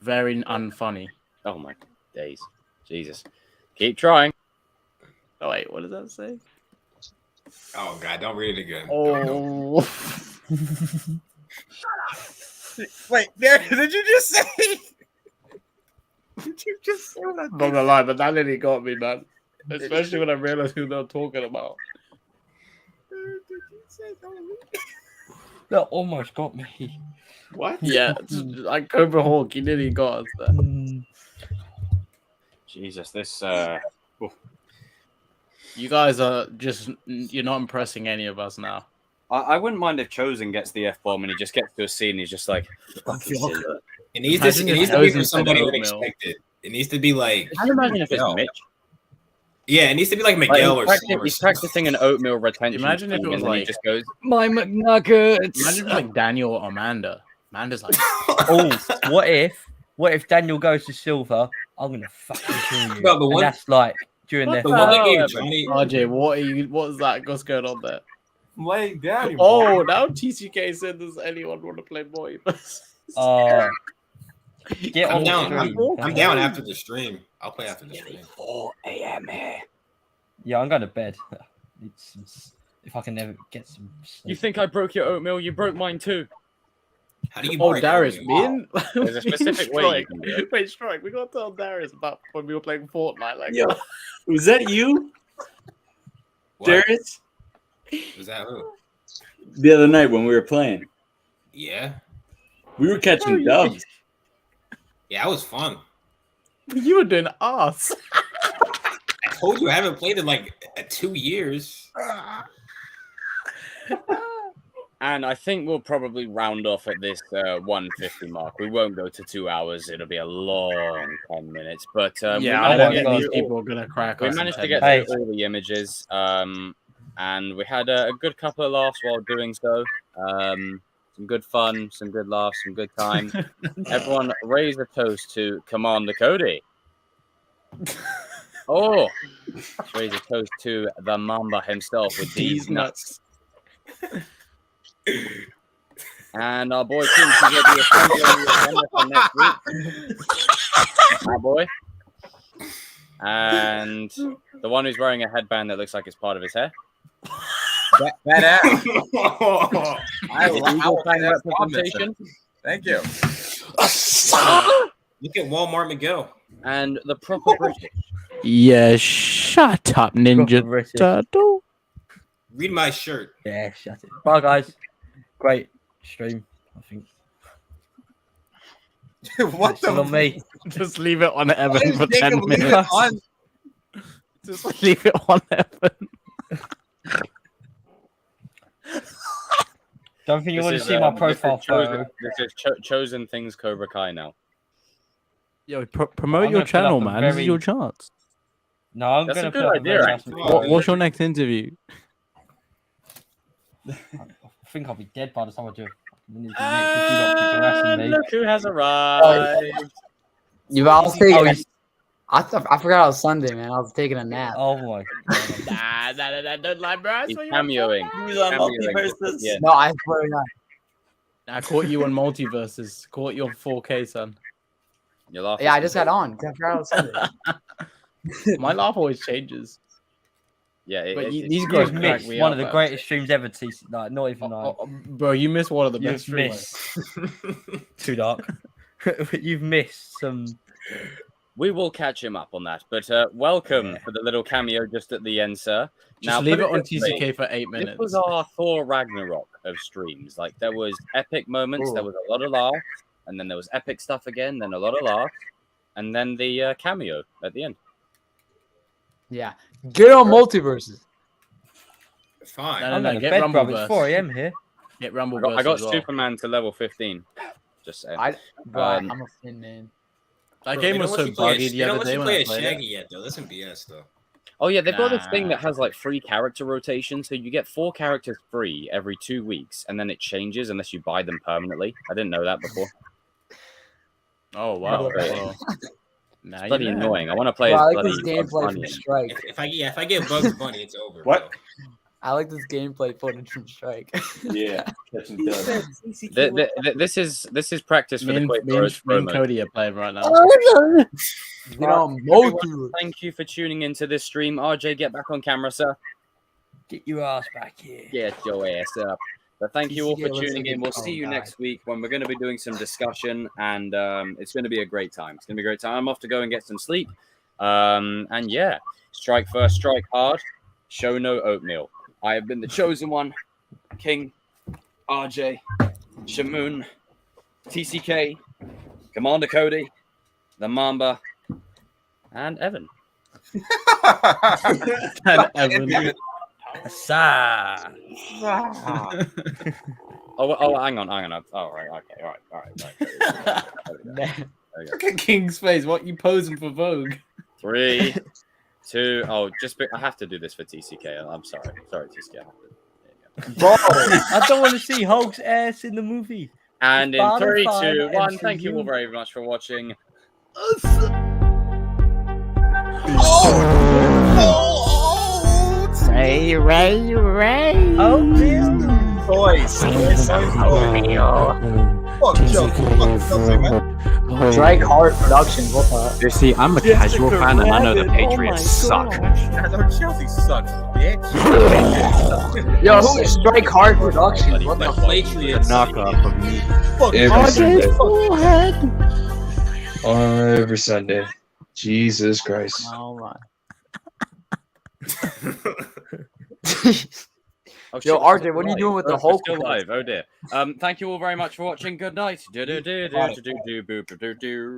Very unfunny. Oh my days. Jesus. Keep trying. Oh wait, what does that say? Oh God, don't read it again. Oh. Wait, did you just say? Did you just say that? Not gonna lie, but that nearly got me, man. Especially when I realized who they're talking about. That almost got me. What? Yeah, like Cobra Hawk, he nearly got us there. Jesus, this. You guys are you're not impressing any of us now. I wouldn't mind if Chosen gets the F-bomb and he just gets to a scene and he's just like, It needs to be from somebody unexpected. It needs to be like. I imagine if it's Mitch. Yeah, it needs to be like Miguel or something. He's practicing an oatmeal retention. Imagine if it was and then he like- just goes, "My McNuggets." Imagine if it was like Daniel or Amanda. Amanda's like, Oh, what if Daniel goes to silver? I'm gonna fucking kill you. No, but And one- that's like during their The one that gave Johnny. RJ, what is that? What's going on there? I'm laying down. You Oh, now TCK said, does anyone want to play multiverse? Get on down. the stream. I'm down after the stream. I'll play after the stream. 4 a.m. here. Yeah, I'm going to bed. If I can never get some sleep. You think I broke your oatmeal? You broke mine too. How do you? Oh, Darius, There's a specific way you can do it. Wait, Strike, we got to tell Darius about when we were playing Fortnite. Like, Yo, was that you, What? Darius? Was that who? The other night when we were playing, Yeah. we were catching dubs. Yeah, that was fun. you were doing ass. I told you I haven't played in like 2 years. And I think we'll probably round off at this 150 mark. We won't go to 2 hours. It'll be a long 10 minutes. But Yeah, I don't get these people are going to crack we us. managed to in 10 get minutes. through all the images. And we had a good couple of laughs while doing so. Some good fun, some good laughs, some good time. Everyone raise a toast to Commander Cody. Oh, let's raise a toast to the Mamba himself with these nuts. And our boy Kim to get the assembly on the agenda for next week. My boy. And the one who's wearing a headband that looks like it's part of his hair. That I will find representation. Thank you. Look at Walmart Miguel. And the proper British. Yeah, shut up, Ninja Turtle. Read my shirt. Yeah, shut it. Bye, guys. Great stream, I think. What Still on me? Just leave it on Evan for 10 leave it minutes. on? Just leave it on Evan. Don't think you want to see my profile photo. This is Chosen Things Cobra Kai now. Yo, promote I'm your gonna put up channel, a man. This very- is your chance. No, I'm That's going a to good put up idea, a very actually. nice- What's your next interview? I think I'll be dead by the time I do it. harassing me. Look who has arrived. You all Oh, taking. he's- I forgot it was Sunday, man. I was taking a nap. Oh my god. Nah, don't lie, bro. He's cameoing. He was on multiverses. Yeah. No, I swear to God. I caught you on multiverses. Caught you on 4K, son. Your laugh Yeah, I is just got on. 'cause I forgot it was Sunday. My laugh always changes. Yeah, But it- these You've guys crack missed me one up, of the man. greatest streams ever, TC. Like, not even like. Bro, you missed one of the You've best streamers. missed. Too dark. You've missed some. We will catch him up on that. But welcome for the little cameo just at the end, sir. Just put leave it on this way, TCK for 8 minutes. This was our Thor Ragnarok of streams. Like, there was epic moments, there was a lot of laughs, and then there was epic stuff again, then a lot of laughs, and then the cameo at the end. Yeah. Get on multiverses. Fine. No, I'm no, going to get bed, bro. It's Rumbleverse. 4 a.m. here. Get I Rumbleverse. got as well. Superman to level 15. Just saying. Bro, I'm a fan, man. That Bro, game they was don't so let you play buggy a- the they don't other let day you when play I a played Shaggy it. yet, though. That's some BS, though. Oh yeah, they've got this thing Nah. that has like free character rotation, so you get 4 characters free every 2 weeks, and then it changes unless you buy them permanently. I didn't know that before. Oh wow. Right. Well, nah, It's bloody you know. annoying. I want to play Bro, I as like bloody this Bugs gameplay Bunny. from and- Strike. If I get Bugs Bunny, it's over. What? Bro. I like this gameplay footage from Strike. Yeah, catching dubs. This is practice for Me the and, quick me and, roast me and promo. Cody are playing right now. Get on Everyone, multiverse. thank you for tuning into this stream. RJ, get back on camera, sir. Get your ass back here. Get your ass up. But thank you all for TCK looks tuning like in. a We'll see you guy. next week when we're going to be doing some discussion, and it's going to be a great time. It's going to be a great time. I'm off to go and get some sleep. And yeah, strike first, strike hard. Show no oatmeal. I have been the chosen one. King, RJ, Shamoon, TCK, Commander Cody, the Mamba, and Evan. And Evan. Asa. Oh, hang on. All right, okay, all right. There we go. Look at King's face. What you posing for Vogue? 3, 2. Oh, I have to do this for TCK. I'm sorry, TCK. Bro, I don't want to see Hulk's ass in the movie. And in Bottom 3, five 2, 1. Thank you MCU. all very much for watching. Oh! Ray. Oh, boys. Fuck Chelsea, man. Strike Hard Productions. What the? You see, I'm a casual fan, and I know the Patriots suck. I know Chelsea sucks, bitch. Yo, who is Strike Hard Productions? What the? Patriots. Knockoff of me. Every Sunday. Jesus Christ. Oh my. Oh, Yo, RJ, what are you doing with the We're Hulk? still live. Oh dear. Thank you all very much for watching. Good night. Do do do do do do do do do.